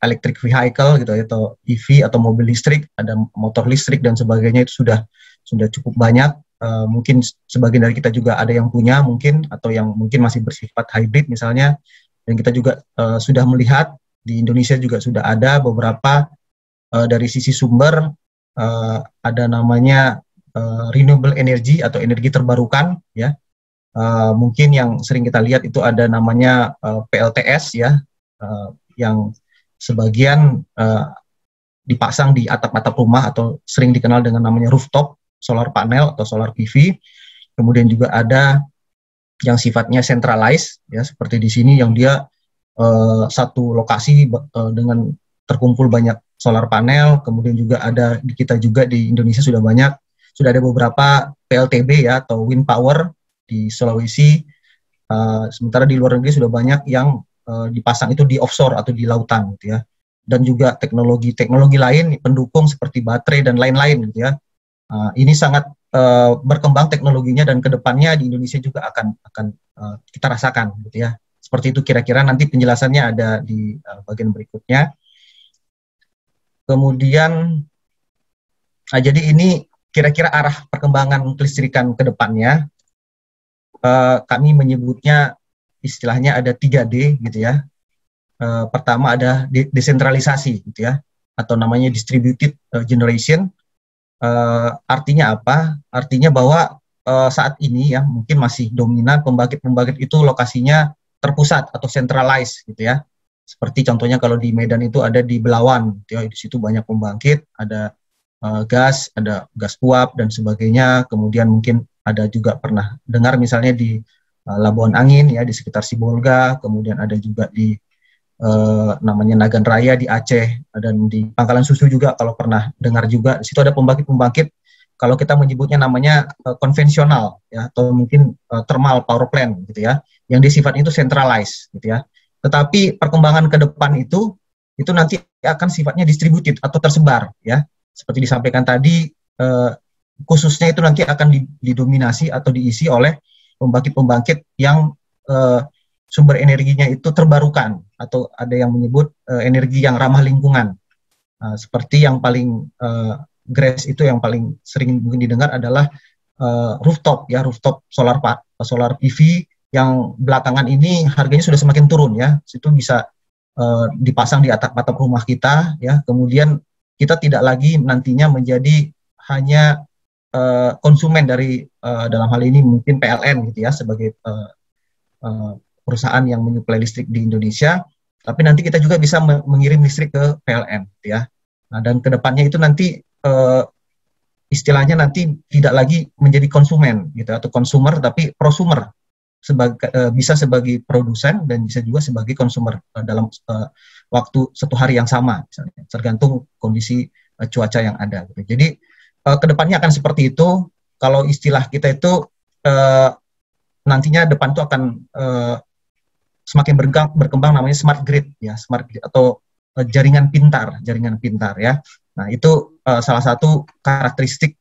electric vehicle, gitu ya, atau EV atau mobil listrik, ada motor listrik dan sebagainya, itu sudah cukup banyak. Mungkin sebagian dari kita juga ada yang punya mungkin, atau yang mungkin masih bersifat hybrid misalnya, dan kita juga sudah melihat di Indonesia juga sudah ada beberapa dari sisi sumber, ada namanya renewable energy atau energi terbarukan, ya. Mungkin yang sering kita lihat itu ada namanya PLTS, ya, yang sebagian dipasang di atap-atap rumah atau sering dikenal dengan namanya rooftop solar panel atau solar PV. Kemudian juga ada yang sifatnya centralized, ya, seperti di sini yang dia satu lokasi dengan terkumpul banyak solar panel. Kemudian juga ada di kita juga di Indonesia sudah ada beberapa PLTB, ya, atau wind power di Sulawesi, Sementara di luar negeri sudah banyak yang dipasang itu di offshore atau di lautan gitu ya. Dan juga teknologi lain pendukung seperti baterai dan lain-lain gitu ya. Ini sangat berkembang teknologinya dan kedepannya di Indonesia juga akan kita rasakan gitu ya. Seperti itu kira-kira, nanti penjelasannya ada di bagian berikutnya. Kemudian jadi ini kira-kira arah perkembangan kelistrikan kedepannya. Kami menyebutnya istilahnya ada 3D gitu ya. Pertama ada desentralisasi gitu ya, atau namanya distributed generation. Artinya apa? Artinya bahwa saat ini ya mungkin masih dominan pembangkit-pembangkit itu lokasinya terpusat atau centralized gitu ya. Seperti contohnya kalau di Medan itu ada di Belawan gitu ya, di situ banyak pembangkit, ada gas, ada gas uap dan sebagainya. Kemudian mungkin ada juga pernah dengar misalnya di Labuan Angin ya, di sekitar Sibolga, kemudian ada juga di namanya Nagan Raya di Aceh, dan di Pangkalan Susu juga kalau pernah dengar juga. Di situ ada pembangkit-pembangkit, kalau kita menyebutnya namanya konvensional ya, atau mungkin thermal power plant gitu ya, yang sifatnya itu centralized gitu ya. Tetapi perkembangan ke depan itu nanti akan sifatnya distributed atau tersebar ya. Seperti disampaikan tadi, khususnya itu nanti akan didominasi atau diisi oleh pembangkit-pembangkit yang sumber energinya itu terbarukan, atau ada yang menyebut energi yang ramah lingkungan. Seperti yang paling GRES itu yang paling sering mungkin didengar adalah rooftop ya, rooftop solar PV yang belakangan ini harganya sudah semakin turun ya. Itu bisa dipasang di atap-atap rumah kita ya. Kemudian kita tidak lagi nantinya menjadi hanya konsumen dari dalam hal ini mungkin PLN gitu ya, sebagai perusahaan yang menyuplai listrik di Indonesia, tapi nanti kita juga bisa mengirim listrik ke PLN gitu ya. Nah, dan kedepannya itu nanti istilahnya nanti tidak lagi menjadi konsumen gitu atau consumer, tapi prosumer, bisa sebagai produsen dan bisa juga sebagai konsumer dalam waktu satu hari yang sama misalnya, tergantung kondisi cuaca yang ada gitu. Jadi kedepannya akan seperti itu. Kalau istilah kita itu nantinya depan itu akan semakin berkembang namanya smart grid ya, smart grid atau jaringan pintar ya. Nah, itu salah satu karakteristik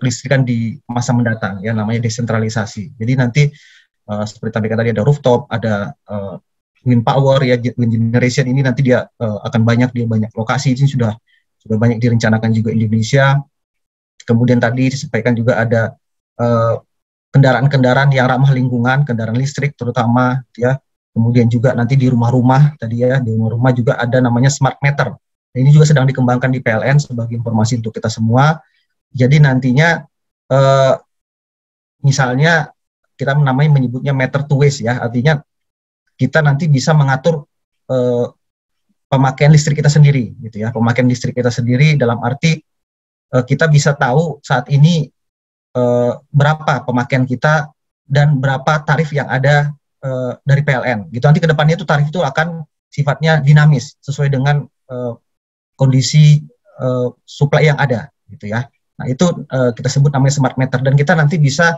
kelistrikan di masa mendatang ya, namanya desentralisasi. Jadi nanti seperti tadi ada rooftop, ada wind power ya, wind generation ini nanti dia akan banyak lokasi, ini sudah banyak direncanakan juga Indonesia. Kemudian tadi disampaikan juga ada kendaraan-kendaraan yang ramah lingkungan, kendaraan listrik terutama ya. Kemudian juga nanti di rumah-rumah tadi ya, di rumah-rumah juga ada namanya smart meter. Nah, ini juga sedang dikembangkan di PLN sebagai informasi untuk kita semua. Jadi nantinya misalnya kita namanya menyebutnya meter to waste ya, artinya kita nanti bisa mengatur pemakaian listrik kita sendiri gitu ya. Pemakaian listrik kita sendiri dalam arti kita bisa tahu saat ini berapa pemakaian kita dan berapa tarif yang ada dari PLN gitu. Nanti kedepannya itu tarif itu akan sifatnya dinamis sesuai dengan kondisi supply yang ada gitu ya. Nah, itu kita sebut namanya smart meter, dan kita nanti bisa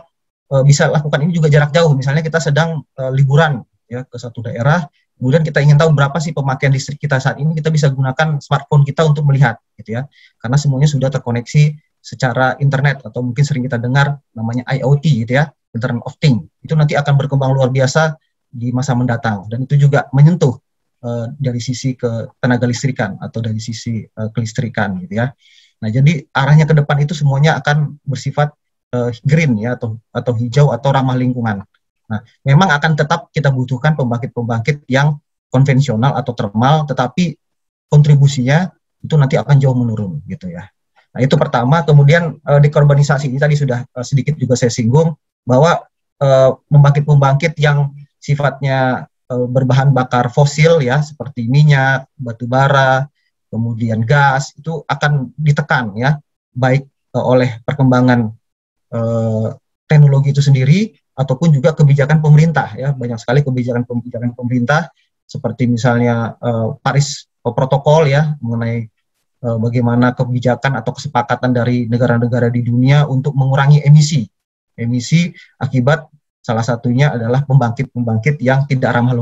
lakukan ini juga jarak jauh. Misalnya kita sedang liburan ya ke satu daerah, kemudian kita ingin tahu berapa sih pemakaian listrik kita saat ini, kita bisa gunakan smartphone kita untuk melihat gitu ya. Karena semuanya sudah terkoneksi secara internet, atau mungkin sering kita dengar namanya IoT gitu ya, Internet of Things. Itu nanti akan berkembang luar biasa di masa mendatang, dan itu juga menyentuh dari sisi ketenaga listrikan atau dari sisi kelistrikan gitu ya. Nah, jadi arahnya ke depan itu semuanya akan bersifat green ya, atau hijau atau ramah lingkungan. Nah, memang akan tetap kita butuhkan pembangkit-pembangkit yang konvensional atau thermal, tetapi kontribusinya itu nanti akan jauh menurun gitu ya. Nah, itu pertama. Kemudian dekarbonisasi ini tadi sudah sedikit juga saya singgung, bahwa pembangkit-pembangkit yang sifatnya berbahan bakar fosil ya, seperti minyak, batu bara, kemudian gas, itu akan ditekan ya, baik oleh perkembangan teknologi itu sendiri ataupun juga kebijakan pemerintah ya. Banyak sekali kebijakan pemerintah, seperti misalnya Paris Protokol ya, mengenai bagaimana kebijakan atau kesepakatan dari negara-negara di dunia untuk mengurangi emisi akibat salah satunya adalah pembangkit yang tidak ramah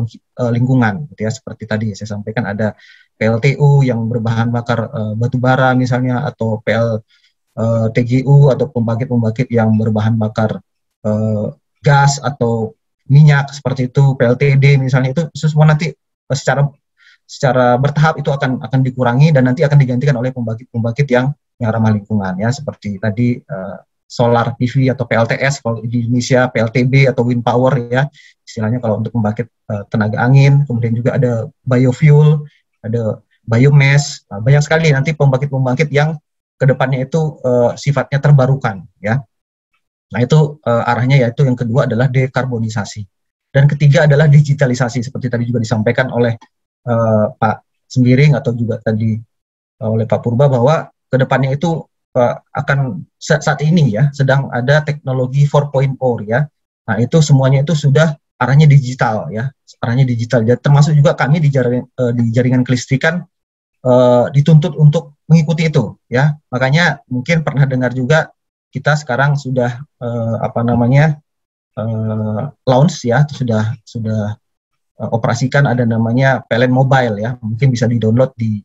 lingkungan, gitu ya. Seperti tadi saya sampaikan ada PLTU yang berbahan bakar batu bara misalnya, atau TGU atau pembangkit yang berbahan bakar gas atau minyak seperti itu, PLTD misalnya, itu semua nanti secara bertahap itu akan dikurangi dan nanti akan digantikan oleh pembangkit yang ramah lingkungan, ya, seperti tadi solar PV atau PLTS kalau di Indonesia, PLTB atau wind power, ya istilahnya kalau untuk pembangkit tenaga angin. Kemudian juga ada biofuel, ada biomass, banyak sekali nanti pembangkit yang kedepannya itu sifatnya terbarukan, ya. Nah itu arahnya, yaitu yang kedua adalah dekarbonisasi, dan ketiga adalah digitalisasi seperti tadi juga disampaikan oleh Pak Sembiring atau juga tadi oleh Pak Purba, bahwa kedepannya itu akan saat ini, ya, sedang ada teknologi 4.0, ya. Nah itu semuanya itu sudah arahnya digital, ya, arahnya digital. Dan termasuk juga kami di jaringan kelistrikan dituntut untuk mengikuti itu, ya. Makanya mungkin pernah dengar juga kita sekarang sudah launch, ya, sudah operasikan ada namanya PLN Mobile, ya. Mungkin bisa di-download di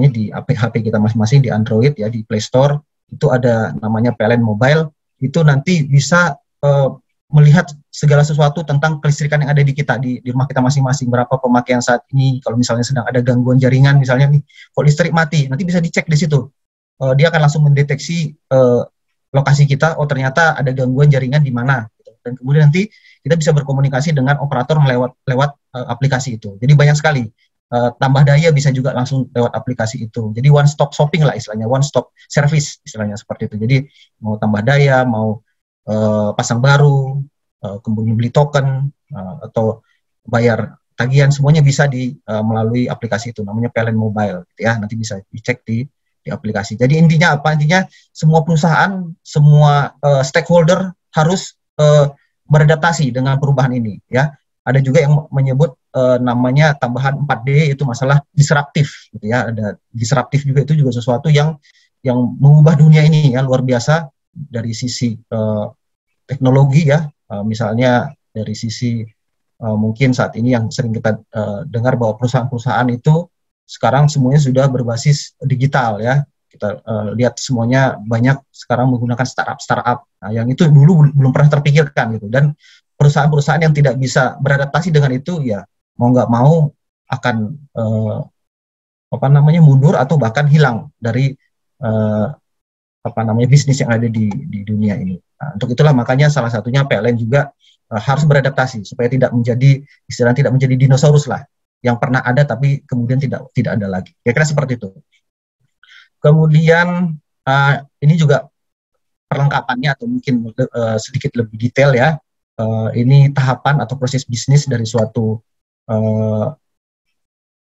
di HP kita masing-masing, di Android, ya, di Play Store. Itu ada namanya PLN Mobile. Itu nanti bisa melihat segala sesuatu tentang kelistrikan yang ada di kita, di rumah kita masing-masing, berapa pemakaian saat ini. Kalau misalnya sedang ada gangguan jaringan, misalnya nih, kok listrik mati, nanti bisa dicek di situ. Dia akan langsung mendeteksi lokasi kita, oh ternyata ada gangguan jaringan di mana. Dan kemudian nanti kita bisa berkomunikasi dengan operator lewat aplikasi itu. Jadi banyak sekali. Tambah daya bisa juga langsung lewat aplikasi itu. Jadi one stop shopping lah istilahnya, one stop service istilahnya seperti itu. Jadi mau tambah daya, mau pasang baru, kemudian beli token atau bayar tagihan, semuanya bisa melalui aplikasi itu, namanya PLN Mobile, gitu ya. Nanti bisa dicek di aplikasi. Jadi intinya apa? Intinya semua perusahaan, semua stakeholder harus beradaptasi dengan perubahan ini, ya. Ada juga yang menyebut namanya tambahan 4D, itu masalah disruptif, gitu ya. Ada disruptif juga, itu juga sesuatu yang mengubah dunia ini, ya, luar biasa dari sisi teknologi, ya. Misalnya dari sisi mungkin saat ini yang sering kita dengar bahwa perusahaan-perusahaan itu sekarang semuanya sudah berbasis digital, ya. Kita lihat semuanya banyak sekarang menggunakan startup. Nah, yang itu dulu belum pernah terpikirkan, gitu. Dan perusahaan-perusahaan yang tidak bisa beradaptasi dengan itu, ya mau nggak mau akan mundur atau bahkan hilang dari bisnis yang ada di dunia ini. Nah, untuk itulah makanya salah satunya PLN juga harus beradaptasi supaya tidak menjadi dinosaurus lah, yang pernah ada tapi kemudian tidak ada lagi. Kira-kira seperti itu. Kemudian ini juga perlengkapannya atau mungkin sedikit lebih detail, ya. Ini tahapan atau proses bisnis dari suatu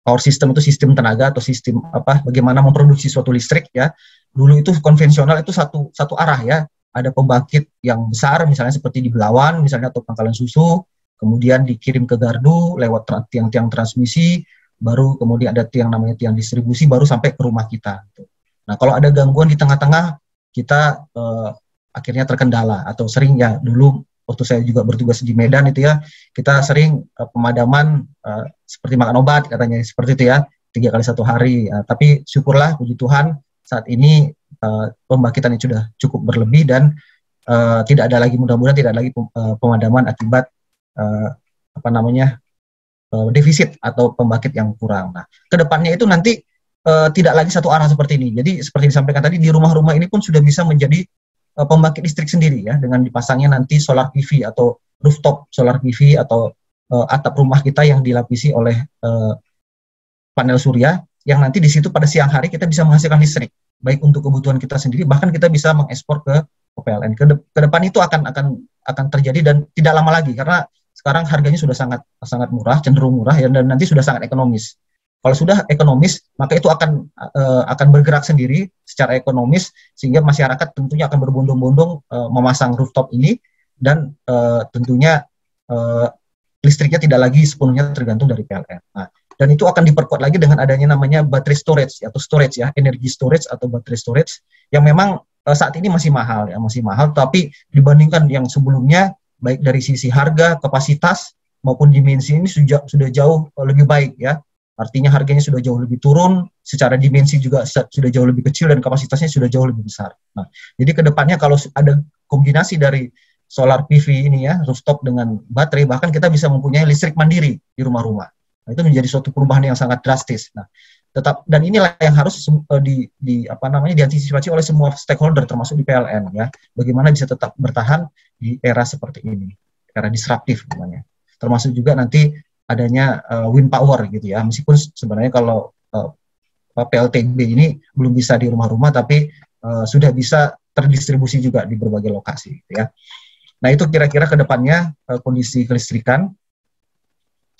power system, itu sistem tenaga atau sistem bagaimana memproduksi suatu listrik, ya. Dulu itu konvensional itu satu arah, ya. Ada pembangkit yang besar misalnya seperti di Belawan misalnya atau Pangkalan Susu, kemudian dikirim ke gardu lewat tiang-tiang transmisi, baru kemudian ada namanya tiang distribusi, baru sampai ke rumah kita. Nah, kalau ada gangguan di tengah-tengah, kita akhirnya terkendala, atau sering, ya, dulu waktu saya juga bertugas di Medan itu, ya, kita sering pemadaman seperti makan obat katanya, seperti itu, ya, 3 kali 1 hari. Tapi syukurlah, puji Tuhan, saat ini pembangkitan itu sudah cukup berlebih dan tidak ada lagi, mudah-mudahan tidak ada lagi pemadaman akibat defisit atau pembangkit yang kurang. Nah, kedepannya itu nanti tidak lagi satu arah seperti ini. Jadi seperti disampaikan tadi, di rumah-rumah ini pun sudah bisa menjadi pembangkit listrik sendiri, ya, dengan dipasangnya nanti solar PV atau rooftop solar PV atau atap rumah kita yang dilapisi oleh panel surya, yang nanti di situ pada siang hari kita bisa menghasilkan listrik baik untuk kebutuhan kita sendiri, bahkan kita bisa mengekspor ke PLN. Kedepan itu akan terjadi dan tidak lama lagi, karena sekarang harganya sudah sangat murah, cenderung murah, ya, dan nanti sudah sangat ekonomis. Kalau sudah ekonomis, maka itu akan bergerak sendiri secara ekonomis, sehingga masyarakat tentunya akan berbondong-bondong memasang rooftop ini, dan tentunya listriknya tidak lagi sepenuhnya tergantung dari PLN. Nah, dan itu akan diperkuat lagi dengan adanya namanya baterai storage atau storage, ya, energi storage atau baterai storage, yang memang saat ini masih mahal ya, masih mahal, tapi dibandingkan yang sebelumnya baik dari sisi harga, kapasitas maupun dimensi ini sudah jauh lebih baik ya. Artinya harganya sudah jauh lebih turun, secara dimensi juga sudah jauh lebih kecil dan kapasitasnya sudah jauh lebih besar. Nah, jadi kedepannya kalau ada kombinasi dari solar PV ini ya, rooftop dengan baterai, bahkan kita bisa mempunyai listrik mandiri di rumah-rumah. Nah, itu menjadi suatu perubahan yang sangat drastis. Nah, dan inilah yang harus diantisipasi oleh semua stakeholder termasuk di PLN ya. Bagaimana bisa tetap bertahan di era seperti ini, era disruptif namanya. Termasuk juga nanti adanya wind power gitu ya. Meskipun sebenarnya kalau PLTB ini belum bisa di rumah-rumah, tapi sudah bisa terdistribusi juga di berbagai lokasi gitu ya. Nah, itu kira-kira ke depannya kondisi kelistrikan.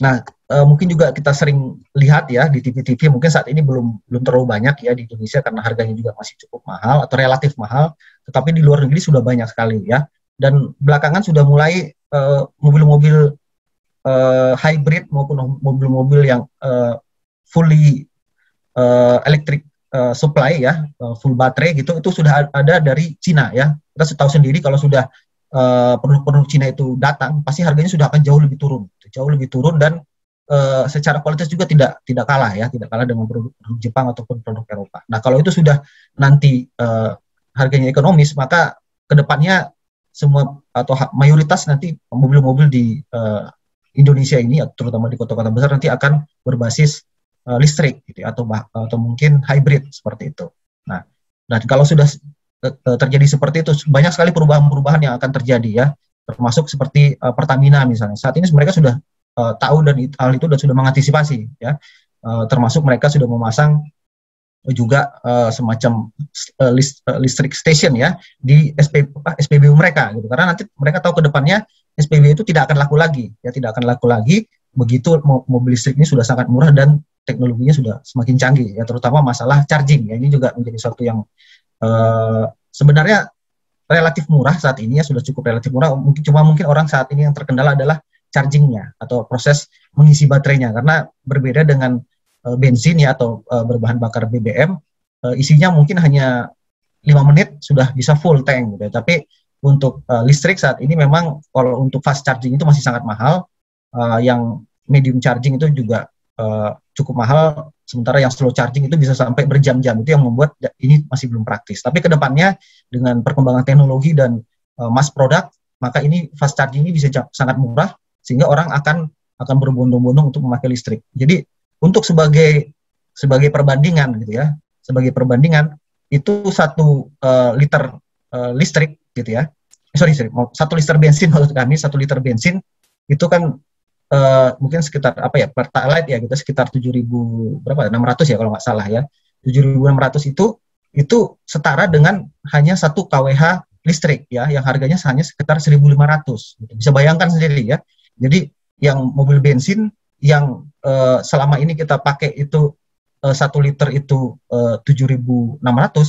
Nah, mungkin juga kita sering lihat ya di TV-TV, mungkin saat ini belum terlalu banyak ya di Indonesia karena harganya juga masih cukup mahal atau relatif mahal, tetapi di luar negeri sudah banyak sekali ya. Dan belakangan sudah mulai mobil-mobil hybrid maupun mobil-mobil yang fully electric supply ya, full baterai gitu, itu sudah ada dari Cina ya. Kita tahu sendiri kalau sudah produk-produk Cina itu datang, pasti harganya sudah akan jauh lebih turun dan secara kualitas juga tidak kalah ya, tidak kalah dengan produk Jepang ataupun produk Eropa. Nah, kalau itu sudah nanti harganya ekonomis, maka kedepannya semua atau mayoritas nanti mobil-mobil di Indonesia ini, terutama di kota-kota besar, nanti akan berbasis listrik gitu, atau mungkin hybrid seperti itu. Nah, dan kalau sudah terjadi seperti itu, banyak sekali perubahan-perubahan yang akan terjadi ya, termasuk seperti Pertamina misalnya. Saat ini mereka sudah tahu dan hal itu sudah mengantisipasi ya, termasuk mereka sudah memasang juga semacam listrik station ya di SPBU mereka gitu, karena nanti mereka tahu ke depannya SPBU itu tidak akan laku lagi begitu mobil listrik ini sudah sangat murah dan teknologinya sudah semakin canggih ya, terutama masalah charging ya, ini juga menjadi suatu yang sebenarnya relatif murah saat ini ya, sudah cukup relatif murah. Mungkin orang saat ini yang terkendala adalah chargingnya atau proses mengisi baterainya, karena berbeda dengan bensin ya atau berbahan bakar BBM, isinya mungkin hanya 5 menit sudah bisa full tank gitu. Tapi untuk listrik saat ini memang kalau untuk fast charging itu masih sangat mahal, yang medium charging itu juga cukup mahal, sementara yang slow charging itu bisa sampai berjam-jam. Itu yang membuat ini masih belum praktis. Tapi kedepannya dengan perkembangan teknologi dan mass product, maka ini fast charging ini bisa sangat murah, sehingga orang akan berbondong-bondong untuk memakai listrik. Jadi untuk sebagai perbandingan gitu ya, sebagai perbandingan itu 1 liter listrik gitu ya, 1 liter bensin maksud kami, 1 liter bensin itu kan mungkin sekitar pertalite ya, kita sekitar 7.600 ya kalau nggak salah ya, 7.600 itu setara dengan hanya 1 kWh listrik ya, yang harganya hanya sekitar 1.500 gitu. Bisa bayangkan sendiri ya. Jadi yang mobil bensin yang selama ini kita pakai itu 1 liter itu 7.600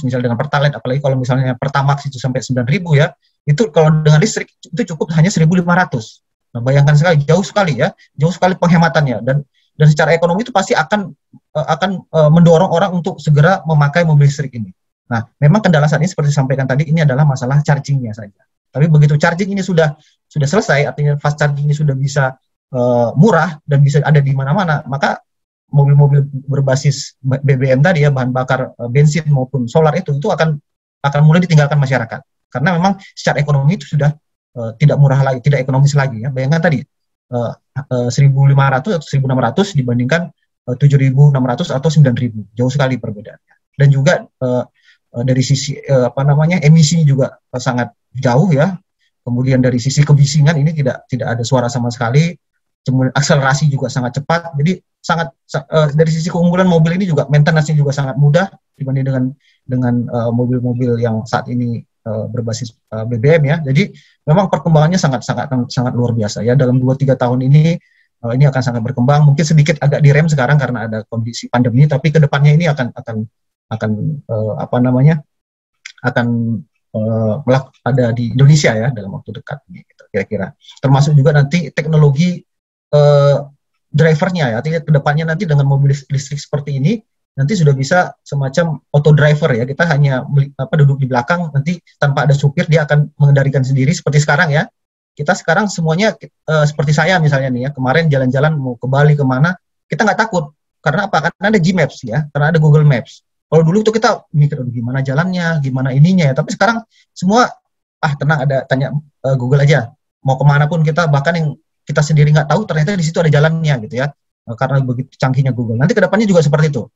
misalnya dengan pertalite, apalagi kalau misalnya Pertamax itu sampai 9.000 ya, itu kalau dengan listrik itu cukup hanya 1.500. Nah, bayangkan sekali, jauh sekali penghematannya, dan secara ekonomi itu pasti akan mendorong orang untuk segera memakai mobil listrik ini. Nah, memang kendala saat ini seperti disampaikan tadi, ini adalah masalah chargingnya saja. Tapi begitu charging ini sudah selesai, artinya fast charging ini sudah bisa murah dan bisa ada di mana-mana, maka mobil-mobil berbasis BBM tadi ya, bahan bakar bensin maupun solar itu akan mulai ditinggalkan masyarakat, karena memang secara ekonomi itu sudah tidak murah lagi, tidak ekonomis lagi ya. Bayangkan tadi 1.500 atau 1.600 dibandingkan 7.600 atau 9.000, jauh sekali perbedaannya. Dan juga dari sisi emisi juga sangat jauh ya. Kemudian dari sisi kebisingan ini tidak ada suara sama sekali. Kemudian akselerasi juga sangat cepat. Jadi dari sisi keunggulan mobil ini juga maintenance-nya juga sangat mudah dibanding dengan mobil-mobil yang saat ini berbasis BBM ya. Jadi memang perkembangannya sangat luar biasa ya. Dalam 2-3 tahun ini akan sangat berkembang. Mungkin sedikit agak direm sekarang karena ada kondisi pandemi, tapi kedepannya ini akan ada di Indonesia ya dalam waktu dekat gitu, kira-kira. Termasuk juga nanti teknologi drivernya ya. Artinya kedepannya nanti dengan mobil listrik seperti ini nanti sudah bisa semacam auto driver ya. Kita hanya duduk di belakang, nanti tanpa ada supir dia akan mengendalikan sendiri seperti sekarang ya. Kita sekarang semuanya seperti saya misalnya nih ya, kemarin jalan-jalan mau ke Bali kemana, kita nggak takut. Karena apa? Karena ada Gmaps ya, karena ada Google Maps. Kalau dulu itu kita mikir gimana jalannya, gimana ininya ya. Tapi sekarang semua tenang, ada tanya Google aja. Mau kemana pun kita, bahkan yang kita sendiri nggak tahu ternyata di situ ada jalannya gitu ya. Karena begitu canggihnya Google. Nanti kedepannya juga seperti itu.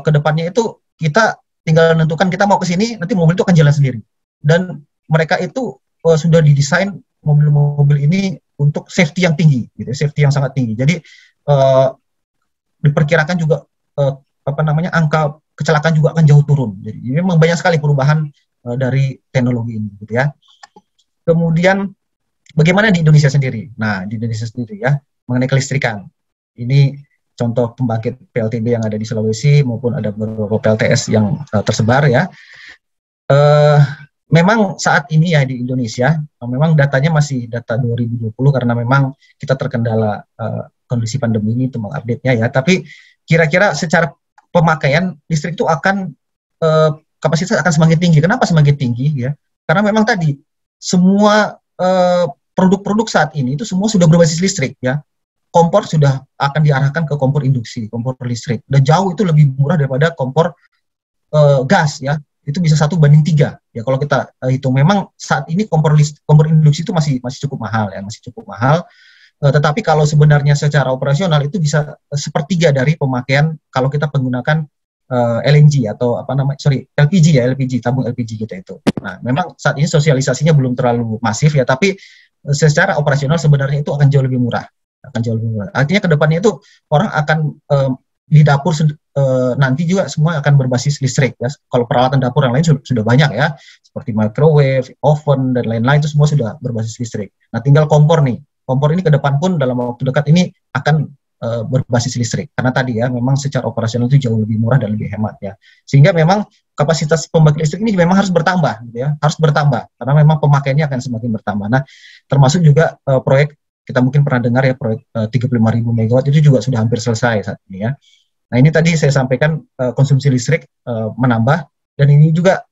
Kedepannya itu kita tinggal menentukan kita mau ke sini, nanti mobil itu akan jalan sendiri. Dan mereka itu sudah didesain mobil-mobil ini untuk safety yang tinggi, gitu, safety yang sangat tinggi. Jadi diperkirakan juga angka kecelakaan juga akan jauh turun. Jadi memang banyak sekali perubahan dari teknologi ini, gitu ya. Kemudian bagaimana di Indonesia sendiri? Nah, di Indonesia sendiri ya, mengenai kelistrikan. Ini contoh pembangkit PLTB yang ada di Sulawesi maupun ada beberapa PLTS yang tersebar ya. Memang saat ini ya di Indonesia, memang datanya masih data 2020 karena memang kita terkendala kondisi pandemi ini untuk mengupdate-nya ya. Tapi kira-kira secara pemakaian listrik itu akan kapasitas akan semakin tinggi. Kenapa semakin tinggi ya? Karena memang tadi semua produk-produk saat ini itu semua sudah berbasis listrik ya. Kompor sudah akan diarahkan ke kompor induksi, kompor listrik. Dan jauh itu lebih murah daripada kompor gas ya. Itu bisa 1:3 ya kalau kita hitung. Memang saat ini kompor induksi itu masih cukup mahal ya, masih cukup mahal. Tetapi kalau sebenarnya secara operasional itu bisa 1/3 dari pemakaian kalau kita menggunakan LNG atau LPG ya, LPG, tabung LPG kita itu. Nah, memang saat ini sosialisasinya belum terlalu masif ya, tapi secara operasional sebenarnya itu akan jauh lebih murah. Artinya kedepannya itu orang akan di dapur nanti juga semua akan berbasis listrik ya. Kalau peralatan dapur yang lain sudah banyak ya, seperti microwave, oven dan lain-lain itu semua sudah berbasis listrik. Nah, tinggal kompor nih. Kompor ini ke depan pun dalam waktu dekat ini akan berbasis listrik. Karena tadi ya, memang secara operasional itu jauh lebih murah dan lebih hemat ya. Sehingga memang kapasitas pembangkit listrik ini memang harus bertambah, gitu ya. Harus bertambah, karena memang pemakaiannya akan semakin bertambah. Nah, termasuk juga proyek, kita mungkin pernah dengar ya, proyek 35.000 megawatt itu juga sudah hampir selesai saat ini ya. Nah, ini tadi saya sampaikan konsumsi listrik menambah, dan ini juga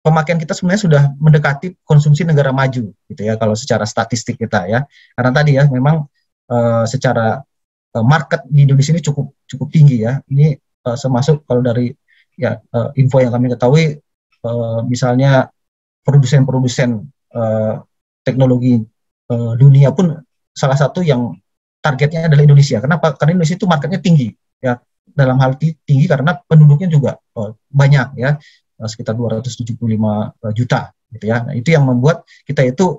pemakaian kita sebenarnya sudah mendekati konsumsi negara maju gitu ya kalau secara statistik kita ya. Karena tadi ya memang secara market di Indonesia ini cukup tinggi ya. Ini termasuk kalau dari ya info yang kami ketahui misalnya produsen-produsen teknologi dunia pun salah satu yang targetnya adalah Indonesia. Kenapa? Karena Indonesia itu marketnya tinggi ya. Dalam hal tinggi karena penduduknya juga banyak ya. Sekitar 275 juta gitu ya. Nah, itu yang membuat kita itu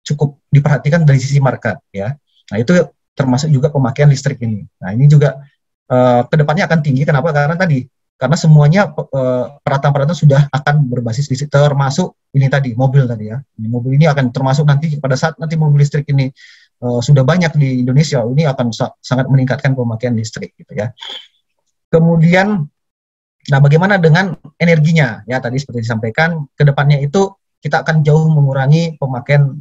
cukup diperhatikan dari sisi market ya. Nah, itu termasuk juga pemakaian listrik ini. Nah, ini juga kedepannya akan tinggi. Kenapa? Karena semuanya peralatan-peralatan sudah akan berbasis listrik, termasuk ini tadi mobil tadi ya. Mobil ini akan termasuk nanti pada saat nanti mobil listrik ini sudah banyak di Indonesia, ini akan sangat meningkatkan pemakaian listrik gitu ya. Kemudian nah, bagaimana dengan energinya? Ya, tadi seperti disampaikan, ke depannya itu kita akan jauh mengurangi pemakaian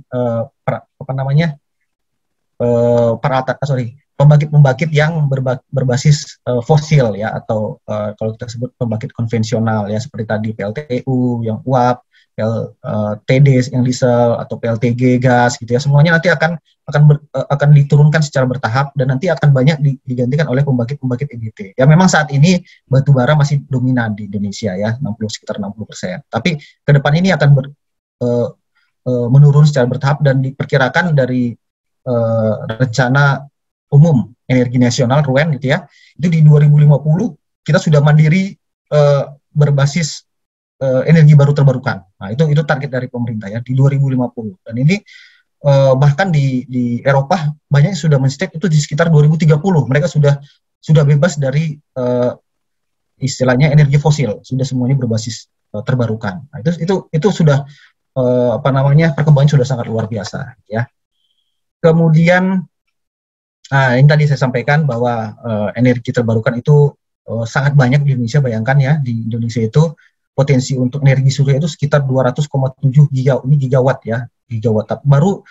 pembangkit yang berbasis fosil ya, atau kalau kita sebut pembangkit konvensional ya, seperti tadi PLTU yang uap, PLTD yang diesel atau PLTG gas gitu ya. Semuanya nanti akan diturunkan secara bertahap dan nanti akan banyak digantikan oleh pembangkit EBT. Ya, memang saat ini batu bara masih dominan di Indonesia ya, sekitar 60%. Tapi ke depan ini akan menurun secara bertahap, dan diperkirakan dari rencana umum energi nasional RUEN gitu ya, itu di 2050 kita sudah mandiri berbasis energi baru terbarukan. Nah, itu target dari pemerintah ya di 2050. Dan ini bahkan di Eropa banyak yang sudah men-state itu di sekitar 2030 mereka sudah bebas dari istilahnya energi fosil, sudah semuanya berbasis terbarukan. Nah, itu sudah perkembangan sudah sangat luar biasa ya. Kemudian ini tadi saya sampaikan bahwa energi terbarukan itu sangat banyak di Indonesia. Bayangkan ya, di Indonesia itu potensi untuk energi surya itu sekitar 200,7 gigawatt ya, gigawatt baru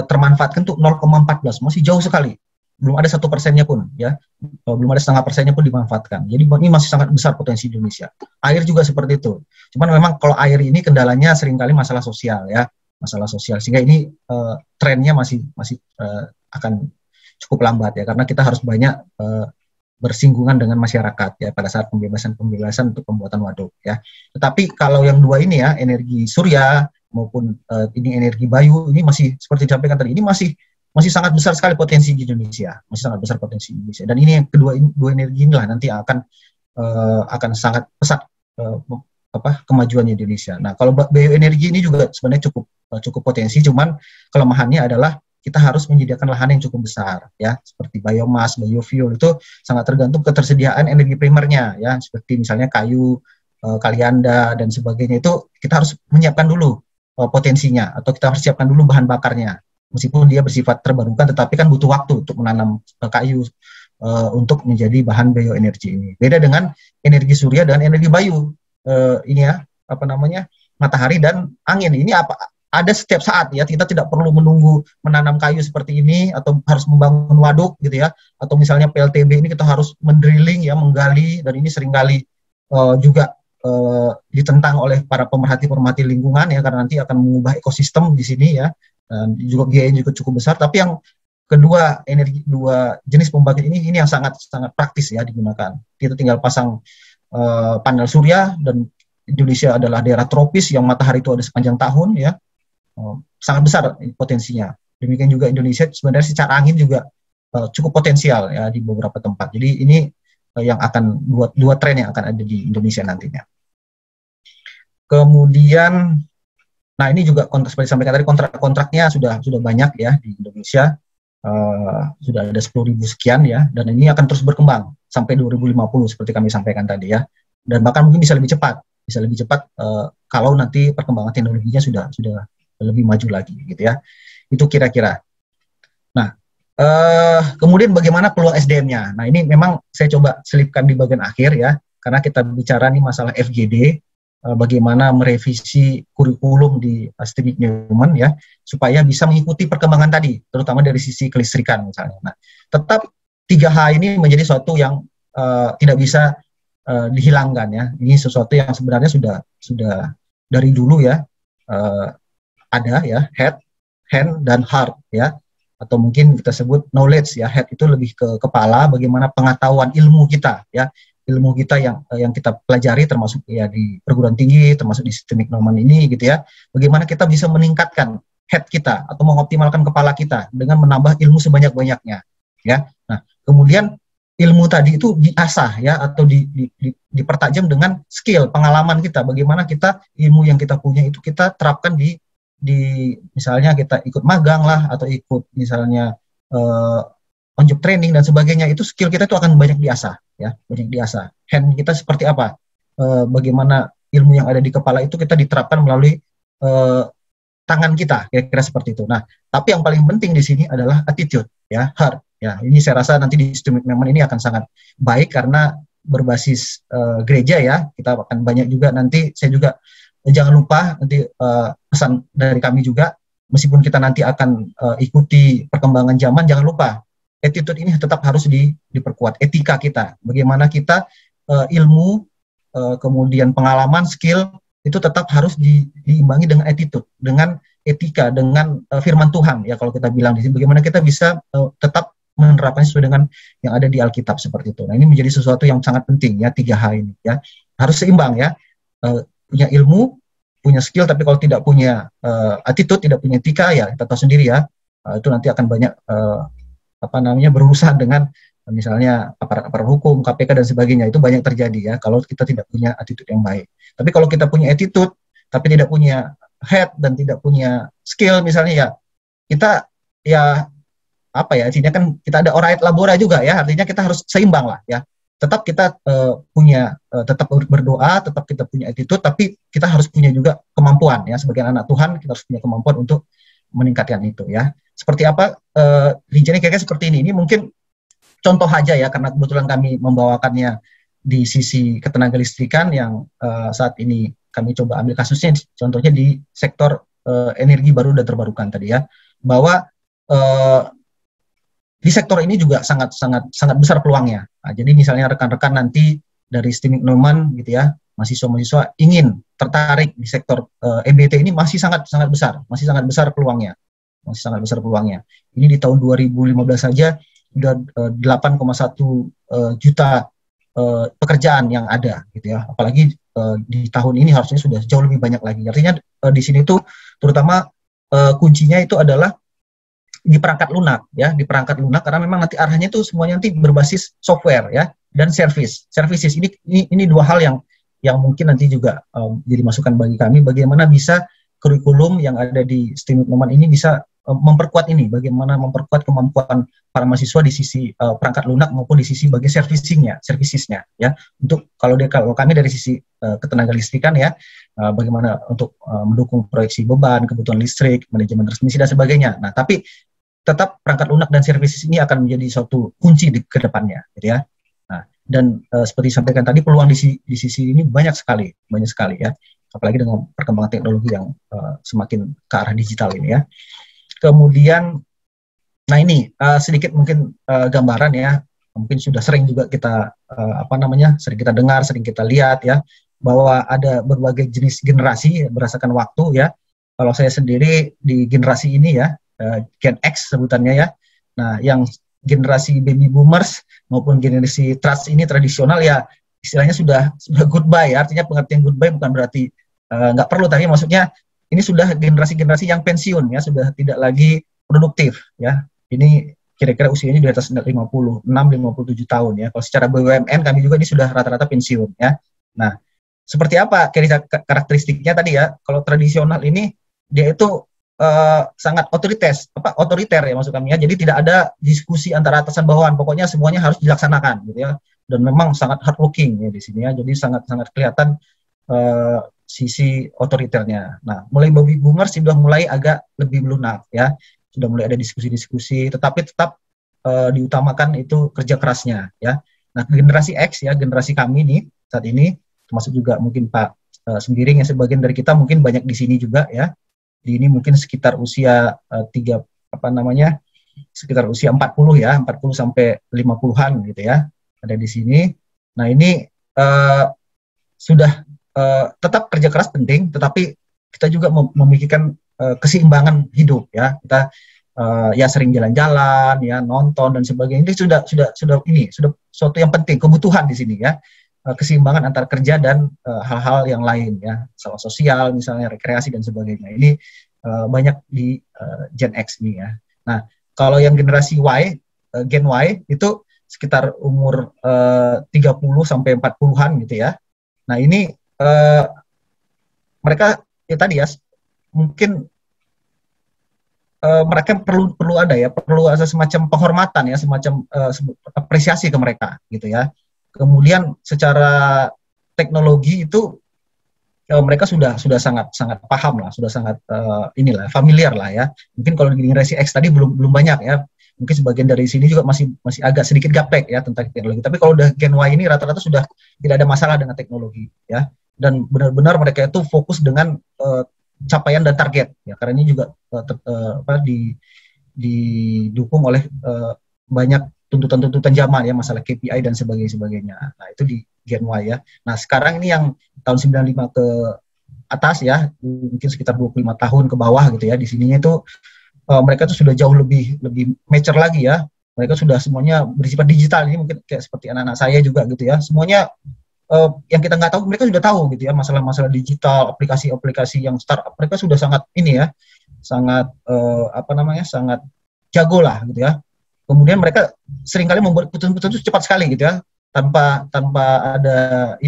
termanfaatkan untuk 0,14, masih jauh sekali. belum ada 1%-nya pun ya, belum ada 0,5%-nya pun dimanfaatkan. Jadi ini masih sangat besar potensi Indonesia. Air juga seperti itu. Cuman memang kalau air ini kendalanya seringkali masalah sosial ya, masalah sosial. Sehingga ini trennya masih akan cukup lambat ya, karena kita harus banyak bersinggungan dengan masyarakat ya pada saat pembebasan untuk pembuatan waduk ya. Tetapi kalau yang dua ini ya, energi surya maupun ini energi bayu, ini masih seperti disampaikan tadi, ini masih sangat besar sekali potensi di Indonesia, masih sangat besar potensi Indonesia. Dan ini yang dua energi inilah nanti akan sangat pesat kemajuannya Indonesia. Nah, kalau bioenergi ini juga sebenarnya cukup potensi, cuman kelemahannya adalah kita harus menyediakan lahan yang cukup besar ya, seperti biomas, biofuel itu sangat tergantung ketersediaan energi primernya ya, seperti misalnya kayu, kalianda dan sebagainya, itu kita harus menyiapkan dulu potensinya, atau kita harus siapkan dulu bahan bakarnya. Meskipun dia bersifat terbarukan, tetapi kan butuh waktu untuk menanam kayu untuk menjadi bahan bioenergi ini. Beda dengan energi surya dan energi bayu ini ya, matahari dan angin. Ini ada setiap saat ya, kita tidak perlu menunggu menanam kayu seperti ini atau harus membangun waduk gitu ya, atau misalnya PLTB ini kita harus mendrilling ya, menggali, dan ini seringkali juga ditentang oleh para pemerhati lingkungan ya, karena nanti akan mengubah ekosistem di sini ya. Dan juga biayanya juga cukup besar. Tapi yang kedua, dua jenis pembangkit ini yang sangat praktis ya digunakan. Kita tinggal pasang panel surya, dan Indonesia adalah daerah tropis yang matahari itu ada sepanjang tahun ya, sangat besar potensinya. Demikian juga Indonesia sebenarnya secara angin juga cukup potensial ya di beberapa tempat. Jadi ini yang akan dua tren yang akan ada di Indonesia nantinya. Kemudian, nah ini juga seperti disampaikan tadi, kontraknya sudah banyak ya di Indonesia, sudah ada 10.000 sekian ya, dan ini akan terus berkembang sampai 2050 seperti kami sampaikan tadi ya, dan bahkan mungkin bisa lebih cepat kalau nanti perkembangan teknologinya sudah lebih maju lagi gitu ya. Itu kira-kira. Nah, kemudian bagaimana peluang SDM-nya? Nah, ini memang saya coba selipkan di bagian akhir ya, karena kita bicara nih masalah FGD, bagaimana merevisi kurikulum di STEMIC Newman ya, supaya bisa mengikuti perkembangan tadi, terutama dari sisi kelistrikan misalnya. Nah, tetap 3H ini menjadi sesuatu yang tidak bisa dihilangkan ya. Ini sesuatu yang sebenarnya sudah dari dulu ya, ada ya, head, hand, dan heart ya, atau mungkin kita sebut knowledge ya. Head itu lebih ke kepala, bagaimana pengetahuan ilmu kita ya, ilmu kita yang kita pelajari termasuk ya di perguruan tinggi, termasuk di STEMIC Newman ini gitu ya. Bagaimana kita bisa meningkatkan head kita atau mengoptimalkan kepala kita dengan menambah ilmu sebanyak-banyaknya ya. Nah, kemudian ilmu tadi itu diasah ya, atau dipertajam dengan skill, pengalaman kita. Bagaimana kita ilmu yang kita punya itu kita terapkan di misalnya kita ikut magang lah, atau ikut misalnya on job training dan sebagainya. Itu skill kita itu akan banyak diasah ya, banyak diasah. Hand kita seperti apa, bagaimana ilmu yang ada di kepala itu kita diterapkan melalui tangan kita, kira-kira seperti itu. Nah, tapi yang paling penting di sini adalah attitude ya, heart ya. Ini saya rasa nanti di STEMIC Newman ini akan sangat baik karena berbasis gereja ya. Kita akan banyak juga nanti, saya juga jangan lupa nanti pesan dari kami juga, meskipun kita nanti akan ikuti perkembangan zaman, jangan lupa attitude ini tetap harus diperkuat. Etika kita, bagaimana kita ilmu, kemudian pengalaman, skill, itu tetap harus diimbangi dengan attitude, dengan etika, dengan firman Tuhan ya. Kalau kita bilang di sini, bagaimana kita bisa tetap menerapkan sesuai dengan yang ada di Alkitab seperti itu. Nah, ini menjadi sesuatu yang sangat penting ya, 3H ini ya. Harus seimbang ya. Punya ilmu, punya skill, tapi kalau tidak punya attitude, tidak punya etika ya, kita tahu sendiri ya, itu nanti akan banyak berurusan dengan misalnya aparat hukum, KPK dan sebagainya. Itu banyak terjadi ya kalau kita tidak punya attitude yang baik. Tapi kalau kita punya attitude tapi tidak punya head dan tidak punya skill misalnya ya, kita ya artinya kan kita ada ora et labora juga ya, artinya kita harus seimbang lah ya. Tetap kita tetap berdoa, tetap kita punya attitude, tapi kita harus punya juga kemampuan ya, sebagai anak Tuhan kita harus punya kemampuan untuk meningkatkan itu ya. Seperti apa rinciannya kayaknya seperti ini. Ini mungkin contoh aja ya, karena kebetulan kami membawakannya di sisi ketenaga listrikan yang saat ini kami coba ambil kasusnya, contohnya di sektor energi baru dan terbarukan tadi ya, bahwa di sektor ini juga sangat besar peluangnya. Nah, jadi misalnya rekan-rekan nanti dari STEMIC Neumann gitu ya, mahasiswa-mahasiswa ingin tertarik di sektor EBT ini masih sangat besar peluangnya. Ini di tahun 2015 saja sudah 8,1 juta pekerjaan yang ada gitu ya. Apalagi di tahun ini harusnya sudah jauh lebih banyak lagi. Artinya di sini tuh terutama kuncinya itu adalah di perangkat lunak ya, karena memang nanti arahnya itu semuanya nanti berbasis software ya dan services. Ini dua hal yang mungkin nanti juga jadi masukan bagi kami, bagaimana bisa kurikulum yang ada di STEMIC Neumann ini bisa memperkuat ini, bagaimana memperkuat kemampuan para mahasiswa di sisi perangkat lunak maupun di sisi bagi servicesnya ya. Untuk kalau kami dari sisi ketenaga listrikan ya, bagaimana untuk mendukung proyeksi beban, kebutuhan listrik, manajemen transmisi dan sebagainya. Nah, tapi tetap perangkat lunak dan services ini akan menjadi suatu kunci ke depannya gitu ya. Nah, dan seperti disampaikan tadi, peluang di sisi ini banyak sekali ya, apalagi dengan perkembangan teknologi yang semakin ke arah digital ini ya. Kemudian, nah ini sedikit mungkin gambaran ya, mungkin sudah sering juga kita sering kita dengar, sering kita lihat ya, bahwa ada berbagai jenis generasi berdasarkan waktu ya. Kalau saya sendiri di generasi ini ya, Gen X sebutannya ya. Nah, yang generasi baby boomers maupun generasi trust ini tradisional ya, istilahnya sudah goodbye ya. Artinya pengertian goodbye bukan berarti nggak perlu, tapi maksudnya ini sudah generasi-generasi yang pensiun ya, sudah tidak lagi produktif ya. Ini kira-kira usianya di atas 56-57 tahun ya. Kalau secara BUMN kami juga ini sudah rata-rata pensiun ya. Nah, seperti apa karakteristiknya tadi ya? Kalau tradisional ini dia itu sangat otoriter ya maksud kami ya. Jadi tidak ada diskusi antara atasan bawahan, pokoknya semuanya harus dilaksanakan gitu ya. Dan memang sangat hardworking ya di sini ya. Jadi sangat kelihatan sisi otoriternya. Nah, mulai baby boomers sudah mulai agak lebih lunak ya. Sudah mulai ada diskusi-diskusi, tetapi tetap diutamakan itu kerja kerasnya ya. Nah, generasi X ya, generasi kami nih saat ini, termasuk juga mungkin Pak Sembiring yang sebagian dari kita mungkin banyak di sini juga ya. Ini mungkin sekitar usia sekitar usia 40 ya, 40 sampai 50-an gitu ya, ada di sini. Nah, ini sudah tetap kerja keras penting, tetapi kita juga memikirkan keseimbangan hidup ya. Kita ya sering jalan-jalan ya, nonton dan sebagainya. Ini sudah suatu yang penting, kebutuhan di sini ya. Keseimbangan antara kerja dan hal-hal yang lain ya, sosial misalnya, rekreasi dan sebagainya. Ini banyak di Gen X ini ya. Nah, kalau yang generasi Y, Gen Y itu sekitar umur 30 sampai 40-an gitu ya. Nah, ini mereka ya tadi ya, mungkin mereka perlu ada semacam penghormatan ya, semacam apresiasi ke mereka gitu ya. Kemudian secara teknologi itu mereka sudah sangat paham lah, sudah sangat familiar lah ya. Mungkin kalau di generasi X tadi belum banyak ya. Mungkin sebagian dari sini juga masih agak sedikit gaptek ya tentang teknologi. Tapi kalau udah Gen Y ini rata-rata sudah tidak ada masalah dengan teknologi ya. Dan benar-benar mereka itu fokus dengan capaian dan target ya. Karena ini juga didukung oleh banyak tuntutan-tuntutan zaman ya, masalah KPI dan sebagainya. Nah, itu di Gen Y ya. Nah, sekarang ini yang tahun 95 ke atas ya, mungkin sekitar 25 tahun ke bawah gitu ya. Di sininya itu mereka tuh sudah jauh lebih mature lagi ya. Mereka sudah semuanya bersifat digital. Ini mungkin kayak seperti anak-anak saya juga gitu ya. Semuanya yang kita nggak tahu mereka sudah tahu gitu ya, masalah-masalah digital, aplikasi-aplikasi yang startup, mereka sudah sangat sangat sangat jago lah gitu ya. Kemudian mereka seringkali membuat putusan itu cepat sekali gitu ya, tanpa ada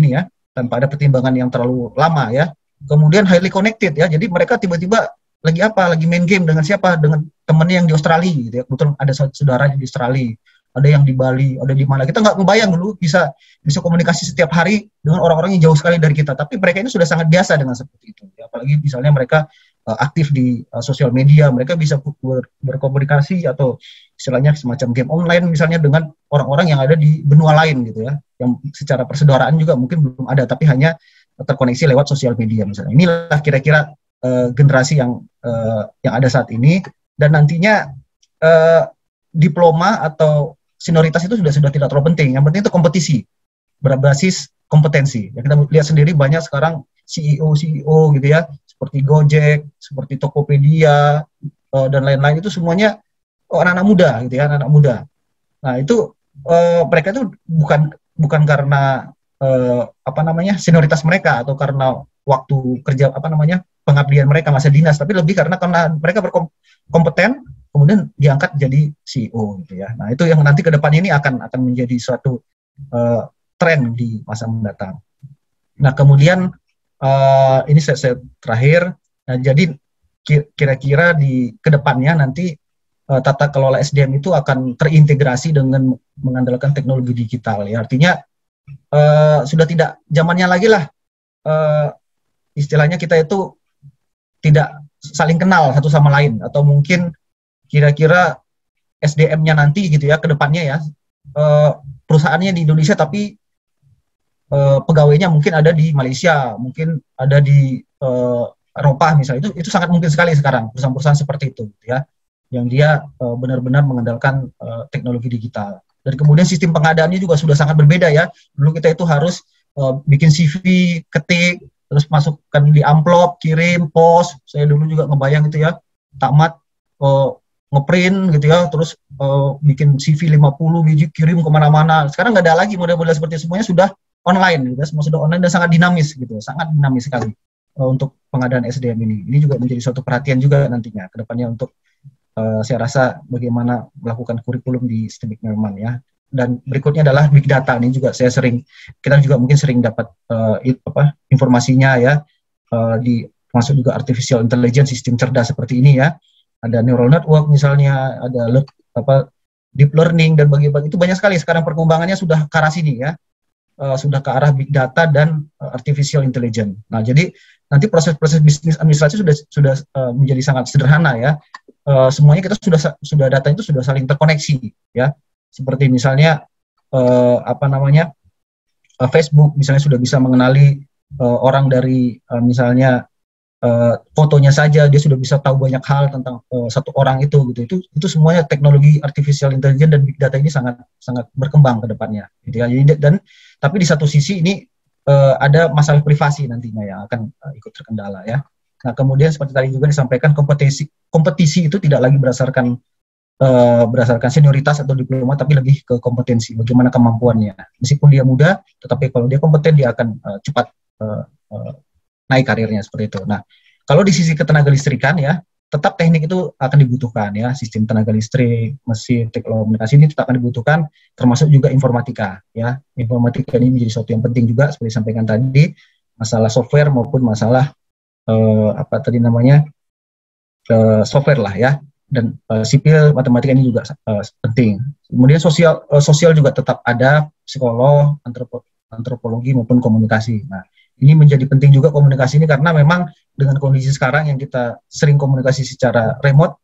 tanpa ada pertimbangan yang terlalu lama ya. Kemudian highly connected ya, jadi mereka tiba-tiba lagi main game dengan siapa, dengan temennya yang di Australia gitu ya. Kebetulan ada saudara di Australia, ada yang di Bali, ada di mana. Kita nggak ngebayang dulu bisa komunikasi setiap hari dengan orang-orang yang jauh sekali dari kita. Tapi mereka ini sudah sangat biasa dengan seperti itu. Ya. Apalagi misalnya mereka aktif di sosial media, mereka bisa berkomunikasi atau istilahnya semacam game online misalnya dengan orang-orang yang ada di benua lain gitu ya. Yang secara persaudaraan juga mungkin belum ada, tapi hanya terkoneksi lewat sosial media misalnya. Inilah kira-kira generasi yang ada saat ini, dan nantinya diploma atau senioritas itu sudah tidak terlalu penting. Yang penting itu kompetisi berbasis kompetensi. Ya, kita lihat sendiri banyak sekarang CEO gitu ya, seperti Gojek, seperti Tokopedia dan lain-lain itu semuanya anak-anak muda gitu ya, anak-anak muda. Nah itu mereka itu bukan karena senioritas mereka atau karena waktu kerja pengabdian mereka masa dinas, tapi lebih karena mereka berkompeten kemudian diangkat jadi CEO gitu ya. Nah itu yang nanti ke depan ini akan menjadi suatu tren di masa mendatang. Nah kemudian ini saya terakhir. Nah, jadi kira-kira di kedepannya nanti tata kelola SDM itu akan terintegrasi dengan mengandalkan teknologi digital. Ya, artinya sudah tidak zamannya lagi lah. Istilahnya kita itu tidak saling kenal satu sama lain, atau mungkin kira-kira SDM-nya nanti gitu ya kedepannya ya perusahaannya di Indonesia tapi pegawainya mungkin ada di Malaysia, mungkin ada di Eropa misalnya, itu sangat mungkin sekali sekarang perusahaan-perusahaan seperti itu ya, yang dia benar-benar mengandalkan teknologi digital. Dan kemudian sistem pengadaannya juga sudah sangat berbeda ya. Dulu kita itu harus bikin CV, ketik, terus masukkan di amplop, kirim, pos. Saya dulu juga ngebayang itu ya, tamat ngeprint gitu ya, terus bikin CV 50 biji, kirim kemana-mana. Sekarang nggak ada lagi model-model seperti itu, semuanya sudah online, gitu. Semua sudah online dan sangat dinamis gitu, sangat dinamis sekali untuk pengadaan SDM ini. Ini juga menjadi suatu perhatian juga nantinya ke depannya untuk saya rasa bagaimana melakukan kurikulum di STEMIC Norman ya. Dan berikutnya adalah big data. Ini juga kita juga mungkin sering dapat informasinya ya, termasuk juga artificial intelligence, sistem cerdas seperti ini ya. Ada neural network misalnya, ada deep learning dan bagi-bagi itu banyak sekali sekarang perkembangannya sudah ke arah sini ya. Sudah ke arah big data dan artificial intelligence. Nah, jadi nanti proses-proses bisnis administrasi sudah menjadi sangat sederhana ya. Semuanya kita sudah data itu sudah saling terkoneksi ya. Seperti misalnya Facebook misalnya sudah bisa mengenali orang dari misalnya fotonya saja, dia sudah bisa tahu banyak hal tentang satu orang itu gitu. Itu semuanya teknologi artificial intelligence dan big data ini sangat berkembang ke depannya gitu ya. Tapi di satu sisi ini ada masalah privasi nantinya yang akan ikut terkendala ya. Nah, kemudian seperti tadi juga disampaikan, kompetisi itu tidak lagi berdasarkan senioritas atau diploma, tapi lebih ke kompetensi, bagaimana kemampuannya. Meskipun dia muda, tetapi kalau dia kompeten dia akan cepat naik karirnya seperti itu. Nah, kalau di sisi ketenaga listrikan ya, tetap teknik itu akan dibutuhkan ya, sistem tenaga listrik, mesin, teknologi komunikasi ini tetap akan dibutuhkan, termasuk juga informatika ya. Informatika ini menjadi sesuatu yang penting juga seperti disampaikan tadi, masalah software maupun masalah software lah ya. Dan sipil matematika ini juga penting. Kemudian sosial juga tetap ada, psikolog, antropologi maupun komunikasi. Nah, ini menjadi penting juga komunikasi ini karena memang dengan kondisi sekarang yang kita sering komunikasi secara remote,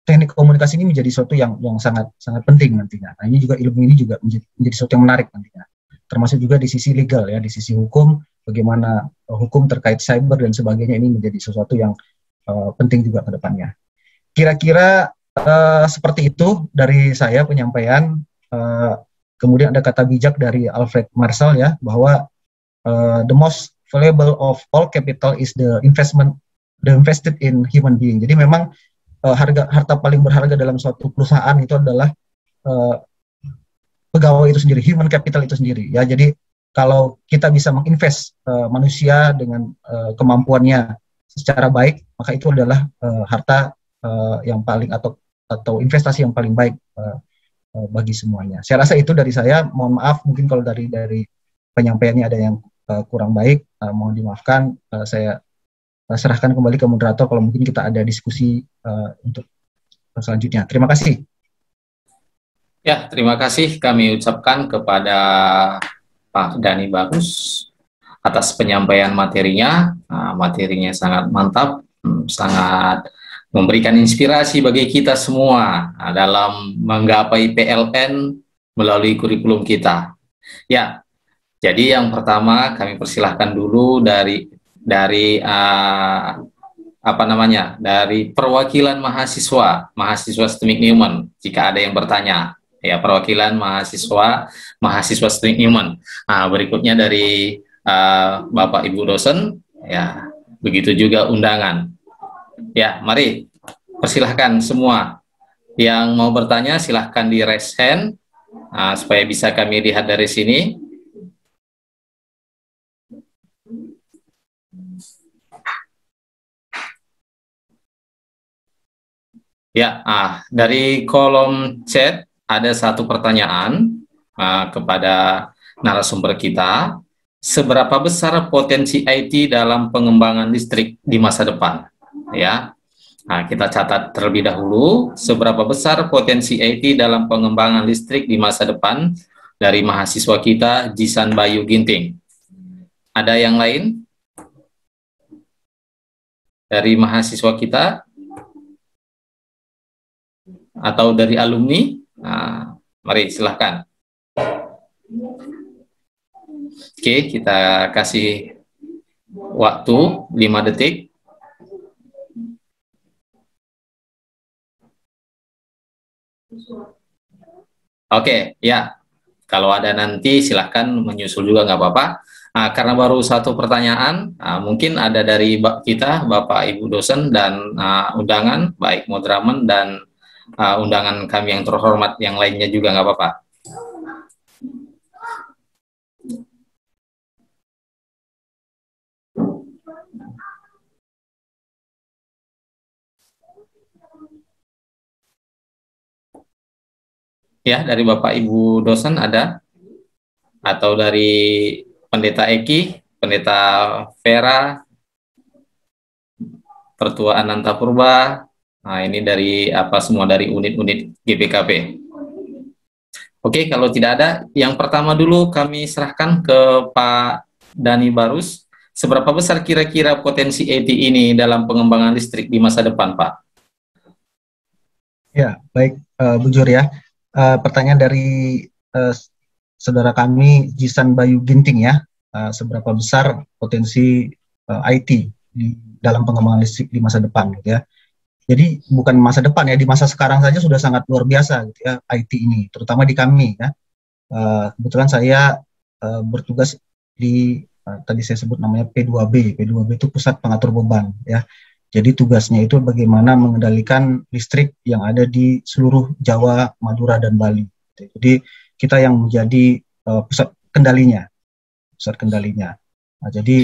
teknik komunikasi ini menjadi sesuatu yang sangat penting nantinya. Nah, ini juga ilmu ini juga menjadi sesuatu yang menarik nantinya. Termasuk juga di sisi legal ya, di sisi hukum, bagaimana hukum terkait cyber dan sebagainya ini menjadi sesuatu yang penting juga ke depannya. Kira-kira seperti itu dari saya penyampaian. Kemudian ada kata bijak dari Alfred Marshall ya, bahwa the most valuable of all capital is the invested in human being. Jadi memang harta paling berharga dalam suatu perusahaan itu adalah pegawai itu sendiri, human capital itu sendiri. Ya, jadi kalau kita bisa menginvest manusia dengan kemampuannya secara baik, maka itu adalah harta yang paling atau investasi yang paling baik bagi semuanya. Saya rasa itu dari saya. Mohon maaf mungkin kalau dari penyampaiannya ada yang kurang baik, mohon dimaafkan. Saya serahkan kembali ke moderator kalau mungkin kita ada diskusi untuk selanjutnya. Terima kasih. Ya, terima kasih kami ucapkan kepada Pak Dhani Bagus atas penyampaian materinya. Materinya sangat mantap, sangat memberikan inspirasi bagi kita semua dalam menggapai PLN melalui kurikulum kita. Ya, jadi yang pertama kami persilahkan dulu dari dari perwakilan mahasiswa STMIK Newman, jika ada yang bertanya, ya, perwakilan mahasiswa STMIK Newman. Nah, berikutnya dari Bapak Ibu dosen, ya, begitu juga undangan. Ya, mari persilahkan semua yang mau bertanya, silahkan di raise hand supaya bisa kami lihat dari sini. Ya, dari kolom chat ada satu pertanyaan kepada narasumber kita. Seberapa besar potensi IT dalam pengembangan listrik di masa depan? Ya, kita catat terlebih dahulu. Seberapa besar potensi IT dalam pengembangan listrik di masa depan dari mahasiswa kita, Jisan Bayu Ginting. Ada yang lain dari mahasiswa kita? Atau dari alumni? Mari silahkan. Oke, kita kasih waktu 5 detik. Oke, ya. Kalau ada nanti silahkan menyusul juga, nggak apa-apa. Karena baru satu pertanyaan, mungkin ada dari kita, Bapak Ibu dosen dan undangan, baik moderamen dan undangan kami yang terhormat yang lainnya juga, nggak apa-apa. Ya, dari Bapak Ibu dosen ada? Atau dari Pendeta Eki, Pendeta Vera, Pertua Ananta Purba. Nah, ini dari semua dari unit-unit GPKP. Oke, kalau tidak ada, yang pertama dulu kami serahkan ke Pak Dani Barus. Seberapa besar kira-kira potensi IT ini dalam pengembangan listrik di masa depan, Pak? Ya, baik, Bu Jur ya. Pertanyaan dari saudara kami, Jisan Bayu Ginting ya. Seberapa besar potensi IT dalam pengembangan listrik di masa depan, gitu ya. Jadi bukan masa depan ya, di masa sekarang saja sudah sangat luar biasa gitu ya IT ini, terutama di kami ya. Kebetulan saya bertugas di tadi saya sebut namanya P2B. P2B itu pusat pengatur beban ya. Jadi tugasnya itu bagaimana mengendalikan listrik yang ada di seluruh Jawa, Madura dan Bali. Jadi kita yang menjadi pusat kendalinya. Nah, jadi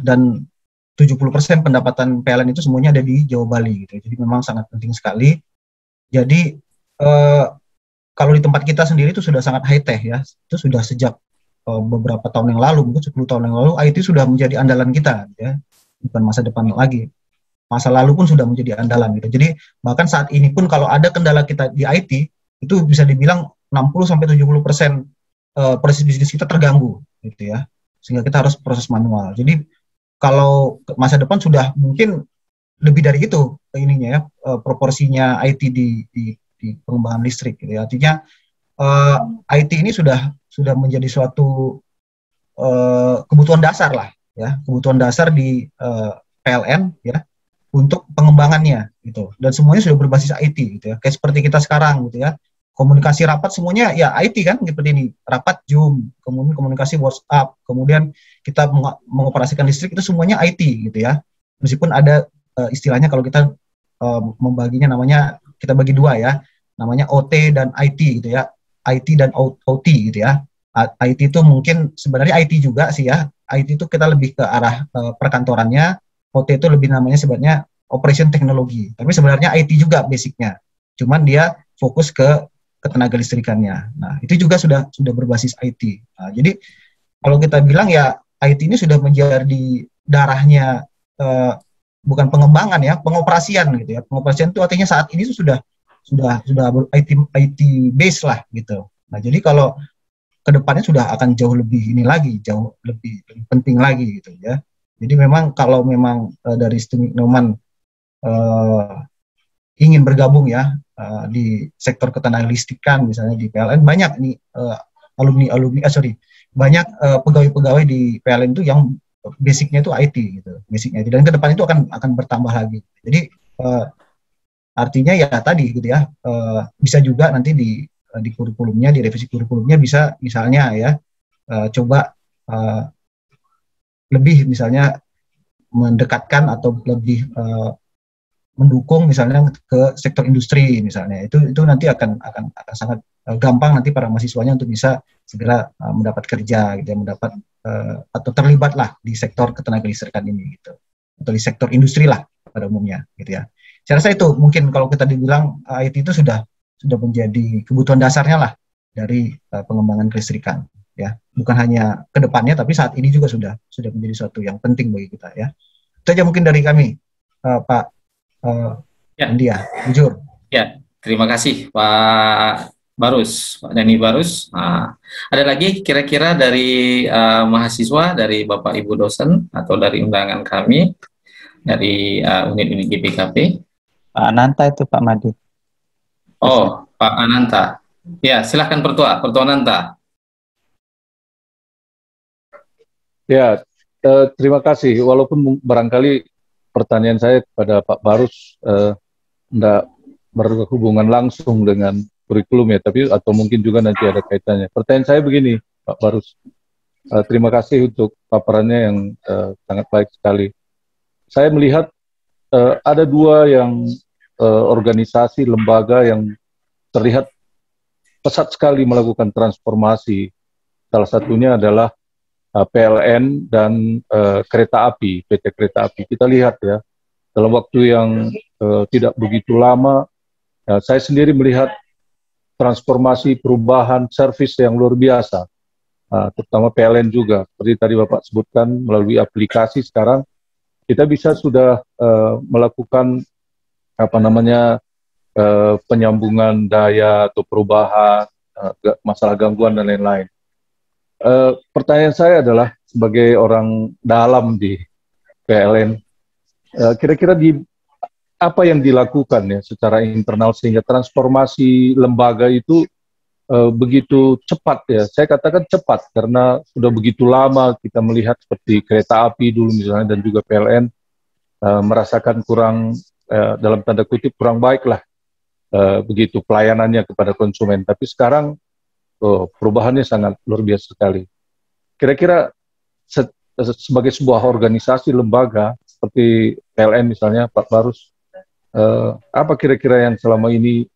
dan 70% pendapatan PLN itu semuanya ada di Jawa Bali gitu. Jadi memang sangat penting sekali. Jadi kalau di tempat kita sendiri itu sudah sangat high tech ya. Itu sudah sejak beberapa tahun yang lalu, mungkin 10 tahun yang lalu IT sudah menjadi andalan kita ya. Bukan masa depan lagi. Masa lalu pun sudah menjadi andalan gitu. Jadi bahkan saat ini pun kalau ada kendala kita di IT itu bisa dibilang 60-70% proses bisnis kita terganggu gitu ya. Sehingga kita harus proses manual. Jadi kalau masa depan sudah mungkin lebih dari itu ininya ya, proporsinya IT di pengembangan listrik gitu ya. Artinya IT ini sudah menjadi suatu kebutuhan dasar lah ya, kebutuhan dasar di PLN ya untuk pengembangannya gitu. Dan semuanya sudah berbasis IT gitu ya. Kayak seperti kita sekarang gitu ya. Komunikasi rapat semuanya ya IT kan, seperti ini, rapat Zoom, kemudian komunikasi WhatsApp, kemudian kita mengoperasikan listrik itu semuanya IT gitu ya. Meskipun ada istilahnya kalau kita membaginya namanya, kita bagi dua ya, namanya OT dan IT gitu ya, IT dan OT gitu ya. IT itu mungkin sebenarnya IT juga sih ya, IT itu kita lebih ke arah perkantorannya, OT itu lebih namanya sebenarnya operation teknologi, tapi sebenarnya IT juga basicnya, cuman dia fokus ke tenaga listrikannya. Nah, itu juga sudah berbasis IT. Nah, jadi kalau kita bilang ya IT ini sudah menjadi darahnya bukan pengembangan ya, pengoperasian gitu ya. Pengoperasian itu artinya saat ini sudah IT base lah gitu. Nah, jadi kalau kedepannya sudah akan jauh lebih ini lagi, jauh lebih penting lagi gitu ya. Jadi memang kalau memang dari STMIK Newman ingin bergabung ya di sektor ketenaga listrikan misalnya di PLN, banyak nih banyak pegawai-pegawai di PLN itu yang basicnya itu IT gitu, basicnya IT, dan ke depan itu akan bertambah lagi. Jadi artinya ya tadi gitu ya, bisa juga nanti di kurikulumnya, di revisi kurikulumnya bisa misalnya ya coba lebih misalnya mendekatkan atau lebih mendukung misalnya ke sektor industri misalnya, itu nanti akan sangat gampang nanti para mahasiswanya untuk bisa segera mendapat kerja gitu ya, mendapat atau terlibat lah di sektor ketenagalistrikan ini gitu, atau di sektor industri lah pada umumnya gitu ya. Saya rasa itu mungkin kalau kita dibilang IT itu sudah menjadi kebutuhan dasarnya lah dari pengembangan kelistrikan ya, bukan hanya ke depannya tapi saat ini juga sudah menjadi suatu yang penting bagi kita ya. Itu aja mungkin dari kami, Pak India, jujur. Ya, terima kasih Pak Barus, Pak Dani Barus. Ada lagi kira-kira dari mahasiswa, dari Bapak Ibu dosen, atau dari undangan kami, dari unit-unit GPKP? Pak Ananta itu Pak Madi. Oh, Pak Ananta. Ya, silahkan Pertua Ananta. Ya, terima kasih. Walaupun barangkali pertanyaan saya kepada Pak Barus tidak berhubungan langsung dengan kurikulum ya, tapi atau mungkin juga nanti ada kaitannya. Pertanyaan saya begini, Pak Barus. Terima kasih untuk paparannya yang sangat baik sekali. Saya melihat ada dua yang organisasi, lembaga yang terlihat pesat sekali melakukan transformasi. Salah satunya adalah PLN dan kereta api, PT Kereta Api. Kita lihat ya, dalam waktu yang tidak begitu lama, saya sendiri melihat transformasi perubahan servis yang luar biasa, terutama PLN juga. Seperti tadi Bapak sebutkan, melalui aplikasi sekarang kita bisa sudah melakukan penyambungan daya atau perubahan, masalah gangguan dan lain-lain. Pertanyaan saya adalah sebagai orang dalam di PLN, kira-kira apa yang dilakukan ya secara internal sehingga transformasi lembaga itu begitu cepat ya. Saya katakan cepat karena sudah begitu lama kita melihat seperti kereta api dulu misalnya dan juga PLN merasakan kurang dalam tanda kutip kurang baik lah begitu pelayanannya kepada konsumen. Tapi sekarang perubahannya sangat luar biasa sekali. Kira-kira sebagai sebuah organisasi lembaga seperti PLN misalnya, Pak Barus, apa kira-kira yang selama ini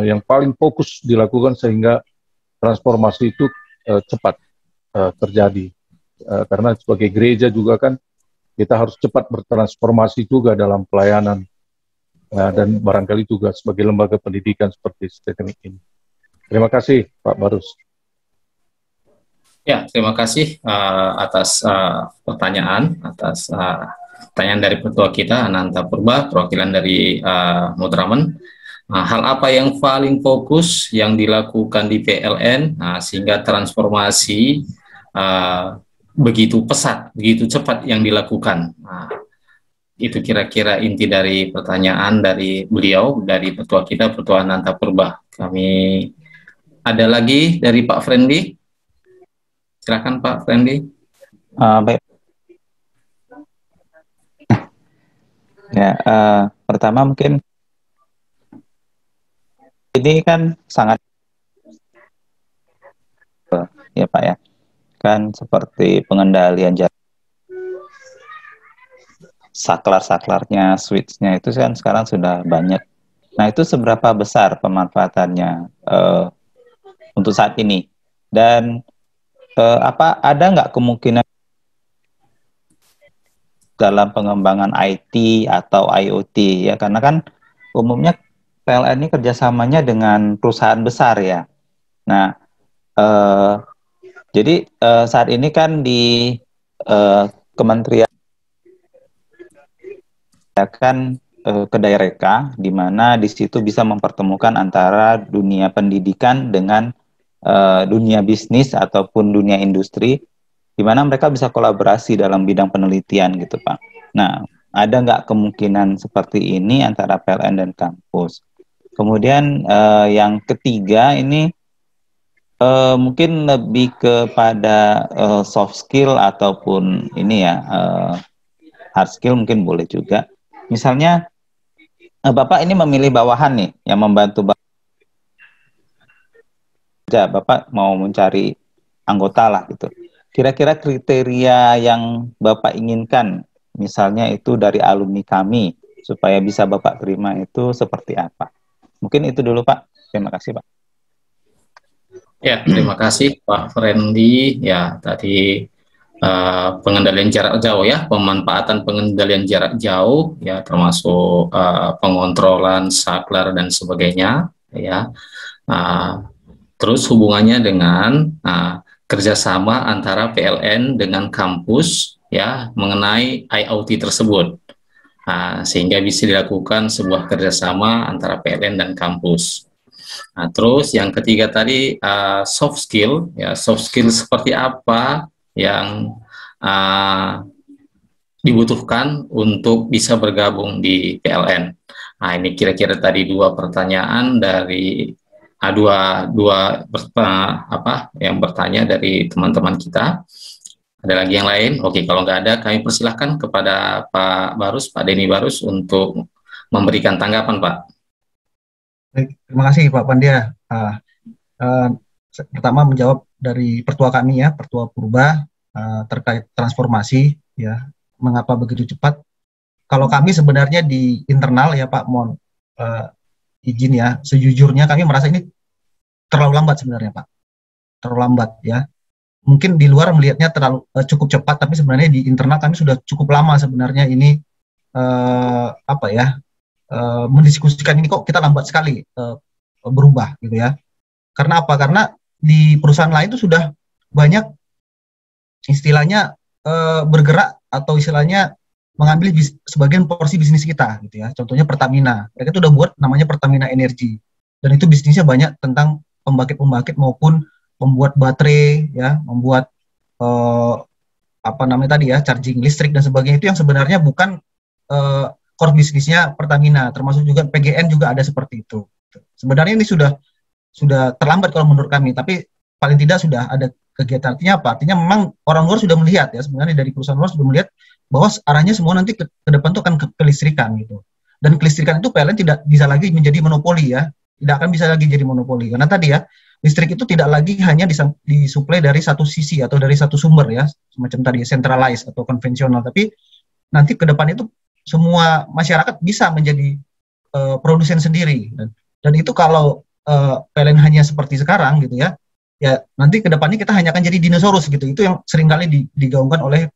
yang paling fokus dilakukan sehingga transformasi itu cepat terjadi? Karena sebagai gereja juga kan kita harus cepat bertransformasi juga dalam pelayanan dan barangkali juga sebagai lembaga pendidikan seperti STEMIK ini. Terima kasih Pak Barus. Ya, terima kasih atas pertanyaan dari petua kita Ananta Purba, perwakilan dari Matraman. Hal apa yang paling fokus yang dilakukan di PLN sehingga transformasi begitu pesat, begitu cepat yang dilakukan? Itu kira-kira inti dari pertanyaan dari beliau, dari petua kita, Petua Ananta Purba. Kami ada lagi dari Pak Friendly. Silakan Pak Friendly. Baik. Ya, pertama mungkin ini kan sangat ya Pak ya, kan seperti pengendalian jarak, saklarnya, switch-nya itu kan sekarang sudah banyak. Nah itu seberapa besar pemanfaatannya untuk saat ini, dan ada nggak kemungkinan dalam pengembangan IT atau IoT ya, karena kan umumnya PLN ini kerjasamanya dengan perusahaan besar ya. Nah jadi saat ini kan di Kementerian kan Kedaireka, di mana di situ bisa mempertemukan antara dunia pendidikan dengan dunia bisnis ataupun dunia industri, di mana mereka bisa kolaborasi dalam bidang penelitian gitu Pak. Nah, ada nggak kemungkinan seperti ini antara PLN dan kampus? Kemudian yang ketiga ini Mungkin lebih kepada soft skill ataupun ini ya, hard skill mungkin boleh juga. Misalnya Bapak ini memilih bawahan nih yang membantu Bapak mau mencari anggota lah gitu. Kira-kira kriteria yang Bapak inginkan, misalnya itu dari alumni kami, supaya bisa Bapak terima itu seperti apa? Mungkin itu dulu Pak. Terima kasih Pak. Ya, terima kasih Pak Friendly. Ya, tadi pengendalian jarak jauh ya, pemanfaatan pengendalian jarak jauh ya, termasuk pengontrolan saklar dan sebagainya ya. Terus hubungannya dengan kerjasama antara PLN dengan kampus ya mengenai IoT tersebut, sehingga bisa dilakukan sebuah kerjasama antara PLN dan kampus. Terus yang ketiga tadi soft skill ya, soft skill seperti apa yang dibutuhkan untuk bisa bergabung di PLN. Ini kira-kira tadi dua pertanyaan dari yang bertanya dari teman-teman kita. Ada lagi yang lain? Oke, kalau nggak ada, kami persilahkan kepada Pak Denny Barus untuk memberikan tanggapan, Pak. Terima kasih Pak Pandia. Pertama menjawab dari pertua kami ya, Pertua Purba terkait transformasi ya, mengapa begitu cepat? Kalau kami sebenarnya di internal ya Pak, mohon izin ya, sejujurnya kami merasa ini terlalu lambat sebenarnya Pak, terlalu lambat ya. Mungkin di luar melihatnya terlalu cukup cepat, tapi sebenarnya di internal kami sudah cukup lama sebenarnya ini mendiskusikan ini kok kita lambat sekali berubah gitu ya. Karena apa? Karena di perusahaan lain itu sudah banyak istilahnya bergerak atau istilahnya mengambil sebagian porsi bisnis kita gitu ya. Contohnya Pertamina. Mereka itu udah buat namanya Pertamina Energy. Dan itu bisnisnya banyak tentang pembangkit-pembangkit maupun membuat baterai ya, membuat charging listrik dan sebagainya, itu yang sebenarnya bukan core bisnisnya Pertamina, termasuk juga PGN juga ada seperti itu. Sebenarnya ini sudah terlambat kalau menurut kami, tapi paling tidak sudah ada kegiatan. Artinya apa? Artinya memang orang luar sudah melihat ya, sebenarnya dari perusahaan luar sudah melihat bahwa arahnya semua nanti ke depan itu akan ke kelistrikan gitu. Dan kelistrikan itu PLN tidak bisa lagi menjadi monopoli ya, tidak akan bisa lagi jadi monopoli. Karena tadi ya, listrik itu tidak lagi hanya disuplai dari satu sisi atau dari satu sumber ya, semacam tadi centralized atau konvensional, tapi nanti ke depan itu semua masyarakat bisa menjadi produsen sendiri. Dan itu kalau PLN hanya seperti sekarang gitu ya, ya nanti ke depannya kita hanya akan jadi dinosaurus gitu. Itu yang seringkali digaungkan oleh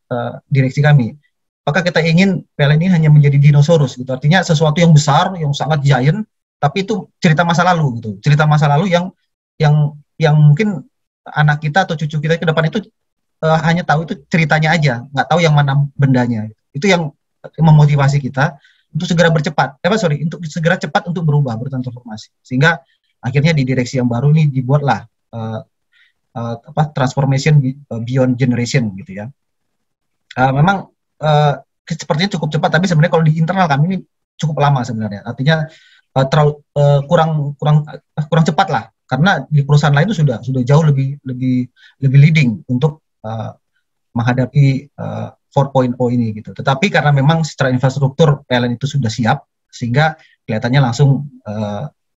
direksi kami. Maka kita ingin PLN ini hanya menjadi dinosaurus gitu. Artinya sesuatu yang besar, yang sangat giant, tapi itu cerita masa lalu gitu. Cerita masa lalu yang mungkin anak kita atau cucu kita ke depan itu hanya tahu itu ceritanya aja, nggak tahu yang mana bendanya. Itu yang memotivasi kita untuk segera untuk segera cepat untuk berubah, bertransformasi. Sehingga akhirnya di direksi yang baru ini dibuatlah transformation beyond generation gitu ya. Memang sepertinya cukup cepat, tapi sebenarnya kalau di internal kami ini cukup lama sebenarnya. Artinya kurang cepat lah, karena di perusahaan lain itu sudah jauh lebih leading untuk menghadapi 4.0 ini gitu. Tetapi karena memang secara infrastruktur PLN itu sudah siap, sehingga kelihatannya langsung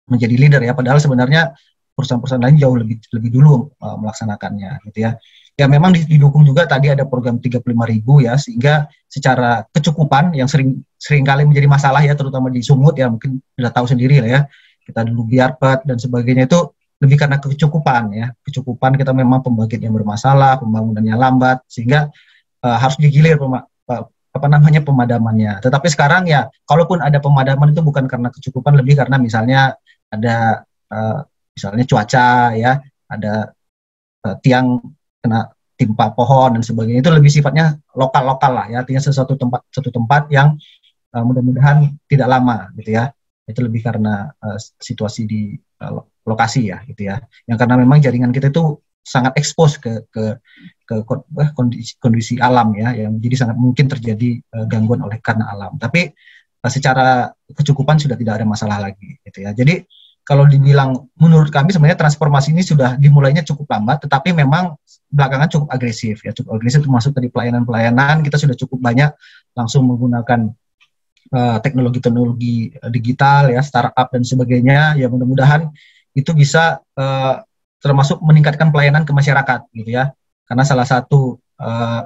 menjadi leader ya. Padahal sebenarnya perusahaan-perusahaan lain jauh lebih dulu melaksanakannya gitu ya. Ya memang didukung juga tadi ada program 35.000 ya, sehingga secara kecukupan yang sering kali menjadi masalah ya, terutama di Sumut ya, mungkin sudah tahu sendiri lah ya. Kita dulu biarpet dan sebagainya itu lebih karena kecukupan ya. Kecukupan kita memang pembangkit yang bermasalah, pembangunannya lambat, sehingga harus digilir pemadamannya. Tetapi sekarang ya, kalaupun ada pemadaman itu bukan karena kecukupan, lebih karena misalnya ada misalnya cuaca ya, ada tiang kena timpa pohon dan sebagainya, itu lebih sifatnya lokal lah ya, artinya satu tempat yang mudah-mudahan tidak lama gitu ya. Itu lebih karena situasi di lokasi ya gitu ya, yang karena memang jaringan kita itu sangat expose ke kondisi alam ya, yang jadi sangat mungkin terjadi gangguan oleh karena alam. Tapi secara kecukupan sudah tidak ada masalah lagi gitu ya. Jadi kalau dibilang menurut kami sebenarnya transformasi ini sudah dimulainya cukup lambat, tetapi memang belakangan cukup agresif ya, cukup agresif termasuk dari pelayanan-pelayanan kita sudah cukup banyak langsung menggunakan teknologi-teknologi digital ya, startup dan sebagainya. Ya mudah-mudahan itu bisa termasuk meningkatkan pelayanan ke masyarakat gitu ya. Karena salah satu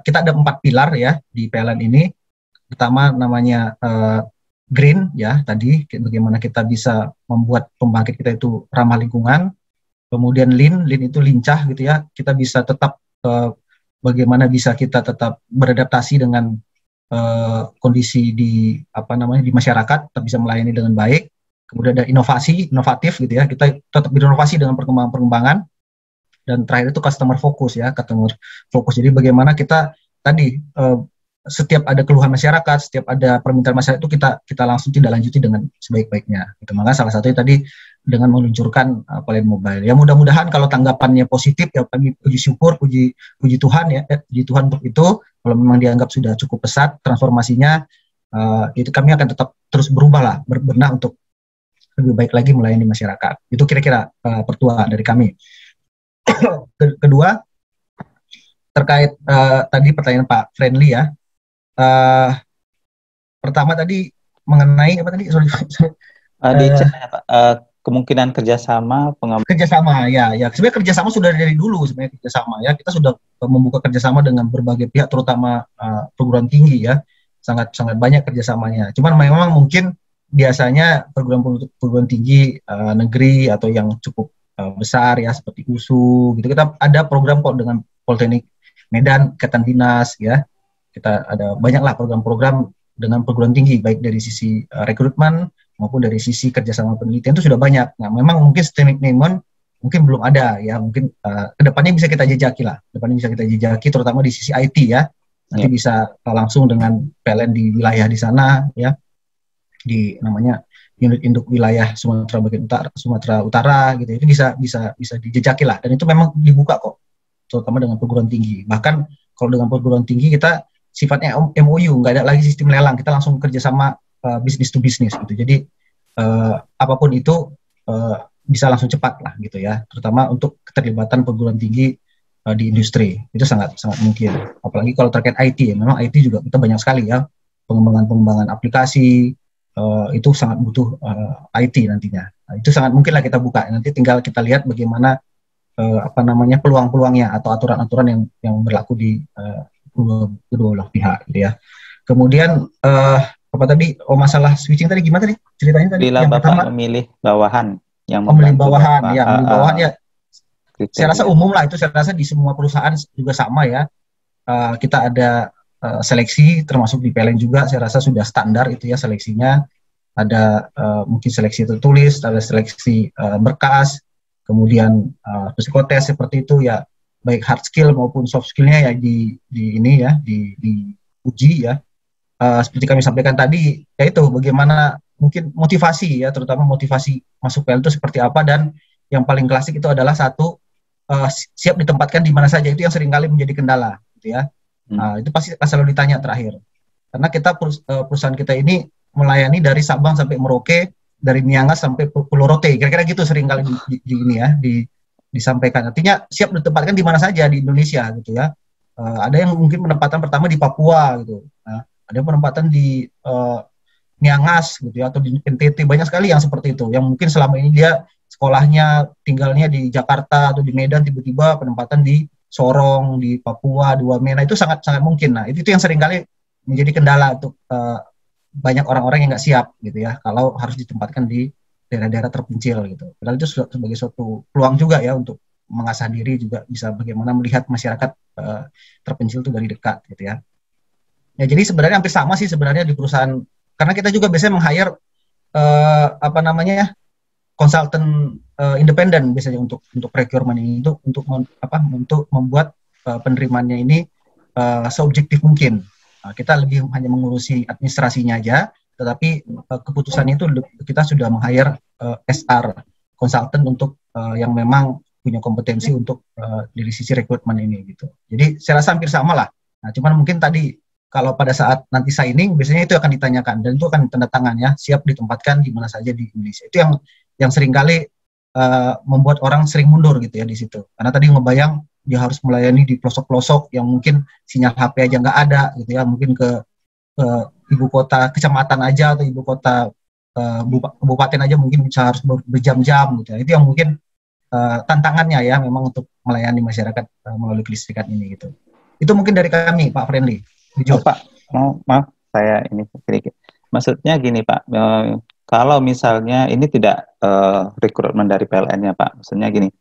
kita ada 4 pilar ya di PLN ini. Pertama namanya green ya, tadi bagaimana kita bisa membuat pembangkit kita itu ramah lingkungan. Kemudian lean itu lincah gitu ya. Kita bisa tetap bagaimana bisa kita tetap beradaptasi dengan kondisi di masyarakat, kita bisa melayani dengan baik. Kemudian ada inovatif gitu ya. Kita tetap berinovasi dengan perkembangan. Dan terakhir itu customer focus ya, customer focus. Jadi bagaimana kita tadi setiap ada keluhan masyarakat, setiap ada permintaan masyarakat itu kita langsung tindak lanjuti dengan sebaik-baiknya. Itu maka salah satunya tadi dengan meluncurkan PLN Mobile. Ya mudah-mudahan kalau tanggapannya positif ya kami puji syukur, puji Tuhan ya, puji Tuhan untuk itu. Kalau memang dianggap sudah cukup pesat transformasinya, itu kami akan tetap terus berubah lah, berbenah untuk lebih baik lagi melayani masyarakat. Itu kira-kira pertua dari kami. Kedua terkait tadi pertanyaan Pak Friendly ya. Pertama tadi mengenai apa tadi? Di chat ya, Pak. Kemungkinan kerjasama kerjasama ya sebenarnya kerjasama sudah dari dulu sebenarnya kerjasama ya, kita sudah membuka kerjasama dengan berbagai pihak terutama perguruan tinggi ya, sangat banyak kerjasamanya. Cuman memang mungkin biasanya perguruan tinggi negeri atau yang cukup besar ya seperti USU gitu, kita ada program kok dengan Politeknik Medan, Ikatan Dinas ya. Kita ada banyaklah program-program dengan perguruan tinggi, baik dari sisi rekrutmen maupun dari sisi kerjasama penelitian itu sudah banyak. Nah, memang mungkin STEMIC Nemon mungkin belum ada ya, mungkin kedepannya bisa kita jejaki lah, terutama di sisi IT ya. Nanti bisa langsung dengan PLN di wilayah di sana ya, di namanya unit induk wilayah Sumatera Utara gitu. Itu bisa dijejaki lah, dan itu memang dibuka kok, terutama dengan perguruan tinggi. Bahkan kalau dengan perguruan tinggi kita sifatnya MOU, nggak ada lagi sistem lelang, kita langsung kerjasama bisnis to bisnis gitu. Jadi apapun itu bisa langsung cepat lah gitu ya, terutama untuk keterlibatan perguruan tinggi di industri itu sangat mungkin. Apalagi kalau terkait IT ya, memang IT juga kita banyak sekali ya, pengembangan aplikasi itu sangat butuh IT nantinya. Nah, itu sangat mungkin lah kita buka. Nanti tinggal kita lihat bagaimana peluang-peluangnya atau aturan-aturan yang berlaku di kedua belah pihak gitu ya. Kemudian apa tadi masalah switching tadi gimana tadi ceritanya tadi? Bila yang Bapak pertama, memilih bawahan yang memilih bawahan ya. kriteria. Saya rasa umum lah itu, saya rasa di semua perusahaan juga sama ya. Kita ada seleksi termasuk di PLN juga, saya rasa sudah standar itu ya seleksinya. Ada mungkin seleksi tertulis, ada seleksi berkas, kemudian psikotes seperti itu ya, baik hard skill maupun soft skillnya ya diuji ya. Seperti kami sampaikan tadi, yaitu bagaimana mungkin motivasi ya, terutama motivasi masuk PLN itu seperti apa, dan yang paling klasik itu adalah satu, siap ditempatkan di mana saja, itu yang seringkali menjadi kendala gitu ya. Itu pasti akan selalu ditanya terakhir, karena kita perusahaan kita ini melayani dari Sabang sampai Merauke, dari Niangas sampai Pulau Rote, kira-kira gitu seringkali disampaikan. Artinya siap ditempatkan di mana saja di Indonesia gitu ya. Ada yang mungkin penempatan pertama di Papua gitu, ada penempatan di Niangas gitu ya, atau di NTT, banyak sekali yang seperti itu, yang mungkin selama ini dia sekolahnya tinggalnya di Jakarta atau di Medan, tiba-tiba penempatan di Sorong, di Papua, di Wamena, itu sangat mungkin. Nah itu yang seringkali menjadi kendala untuk banyak orang-orang yang nggak siap gitu ya, kalau harus ditempatkan di daerah-daerah terpencil gitu. Padahal itu sebagai suatu peluang juga ya untuk mengasah diri, juga bisa bagaimana melihat masyarakat terpencil itu dari dekat gitu ya. Ya jadi sebenarnya hampir sama sih sebenarnya di perusahaan, karena kita juga biasanya meng-hire konsultan independen biasanya untuk procurement ini, untuk membuat penerimaannya ini seobjektif mungkin. Kita lebih hanya mengurusi administrasinya aja, tetapi keputusannya itu kita sudah meng-hire SR konsultan untuk yang memang punya kompetensi untuk dari sisi rekrutmen ini gitu. Jadi saya rasa hampir sama lah. Nah, cuman mungkin tadi kalau pada saat nanti signing biasanya itu akan ditanyakan, dan itu akan tanda tangan ya, siap ditempatkan di mana saja di Indonesia. Itu yang seringkali membuat orang sering mundur gitu ya di situ. Karena tadi ngebayang dia harus melayani di pelosok-pelosok yang mungkin sinyal HP aja nggak ada gitu ya, mungkin ke ibu kota kecamatan aja atau ibu kota kabupaten aja mungkin bisa harus berjam-jam gitu ya. Itu yang mungkin tantangannya ya memang untuk melayani masyarakat melalui kelistrikan ini gitu. Itu mungkin dari kami Pak Friendly. Oh, Pak, maaf saya ini sedikit. Maksudnya gini Pak, kalau misalnya ini tidak rekrutmen dari PLN-nya Pak, maksudnya gini,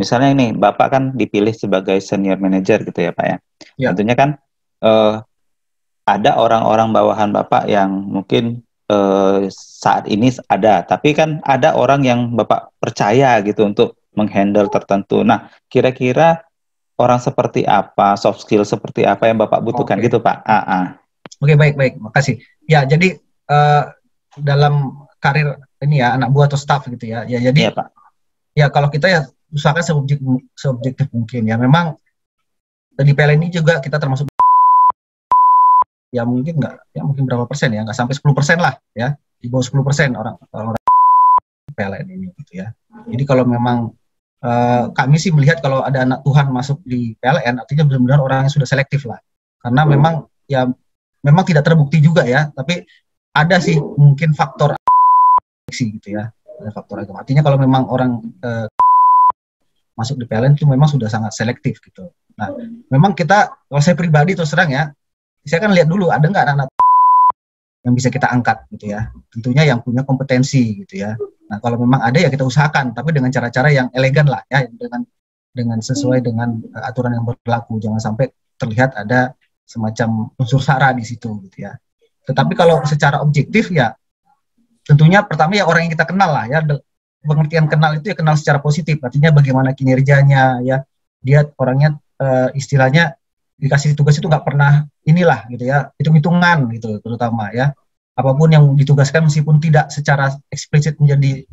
misalnya ini Bapak kan dipilih sebagai senior manager gitu ya Pak ya. Tentunya kan ada orang-orang bawahan Bapak yang mungkin saat ini ada, tapi kan ada orang yang Bapak percaya gitu untuk menghandle tertentu. Nah, kira-kira orang seperti apa, soft skill seperti apa yang Bapak butuhkan gitu Pak? Oke, baik, makasih. Ya, jadi dalam karir ini ya anak buah atau staff gitu ya. Ya jadi Pak. Ya kalau kita ya usahakan seobjektif mungkin ya. Memang di PLN ini juga kita termasuk ya mungkin berapa persen ya, nggak sampai 10% lah ya, di bawah 10% orang PLN ini gitu ya. Jadi kalau memang kami sih melihat kalau ada anak Tuhan masuk di PLN artinya benar-benar orang yang sudah selektif lah. Karena memang tidak terbukti juga ya, tapi ada sih mungkin faktor gitu ya, ada faktor agama. Artinya kalau memang orang masuk di PLN itu memang sudah sangat selektif gitu. Nah, memang kalau saya pribadi terus terang ya, saya kan lihat dulu ada nggak anak yang bisa kita angkat gitu ya. Tentunya yang punya kompetensi gitu ya. Nah, kalau memang ada ya kita usahakan, tapi dengan cara-cara yang elegan lah ya, dengan sesuai dengan aturan yang berlaku. Jangan sampai terlihat ada semacam unsur sara di situ gitu ya. Tetapi kalau secara objektif ya tentunya pertama ya orang yang kita kenal lah ya. Pengertian kenal itu ya kenal secara positif, artinya bagaimana kinerjanya ya. Dia orangnya istilahnya dikasih tugas itu nggak pernah inilah gitu ya, hitung-hitungan gitu terutama ya. Apapun yang ditugaskan meskipun tidak secara eksplisit menjadi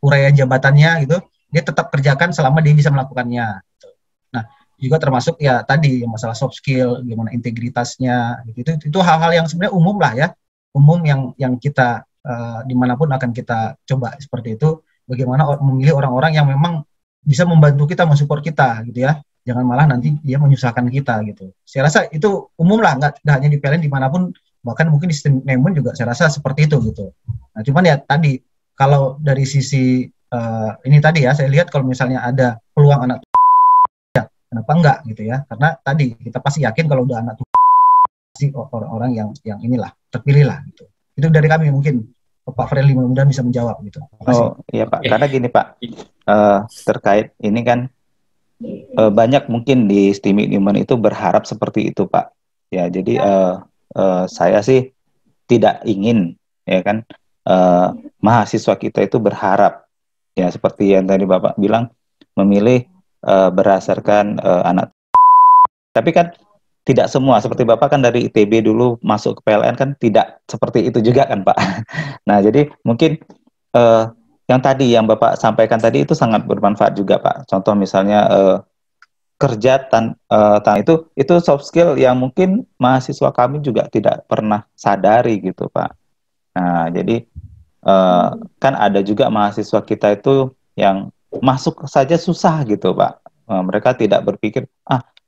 uraian jabatannya gitu, dia tetap kerjakan selama dia bisa melakukannya gitu. Nah, juga termasuk ya tadi masalah soft skill, gimana integritasnya gitu. Itu hal-hal yang sebenarnya umum lah ya, umum yang kita dimanapun akan kita coba seperti itu. Bagaimana memilih orang-orang yang memang bisa membantu kita, mensupport kita gitu ya. Jangan malah nanti dia menyusahkan kita gitu. Saya rasa itu umum lah, nggak hanya di PLN, dimanapun, bahkan mungkin di sistem manajemen juga saya rasa seperti itu gitu. Nah, cuman ya tadi kalau dari sisi ini tadi ya, saya lihat kalau misalnya ada peluang anak kenapa enggak gitu ya, karena tadi kita pasti yakin kalau udah anak pasti orang-orang yang inilah terpilih lah gitu. Itu dari kami mungkin Pak Friendly mudah-mudahan bisa menjawab gitu. Makasih. Oh iya Pak, karena gini Pak, terkait ini kan banyak mungkin di STIMI Newman itu berharap seperti itu Pak. Ya jadi saya sih tidak ingin ya kan mahasiswa kita itu berharap ya seperti yang tadi Bapak bilang memilih berdasarkan anak. Tapi kan tidak semua, seperti Bapak kan dari ITB dulu masuk ke PLN kan tidak seperti itu juga kan Pak. Nah jadi mungkin yang tadi yang Bapak sampaikan tadi itu sangat bermanfaat juga Pak. Contoh misalnya kerja itu soft skill yang mungkin mahasiswa kami juga tidak pernah sadari gitu Pak. Nah jadi kan ada juga mahasiswa kita itu yang masuk saja susah gitu Pak. Mereka tidak berpikir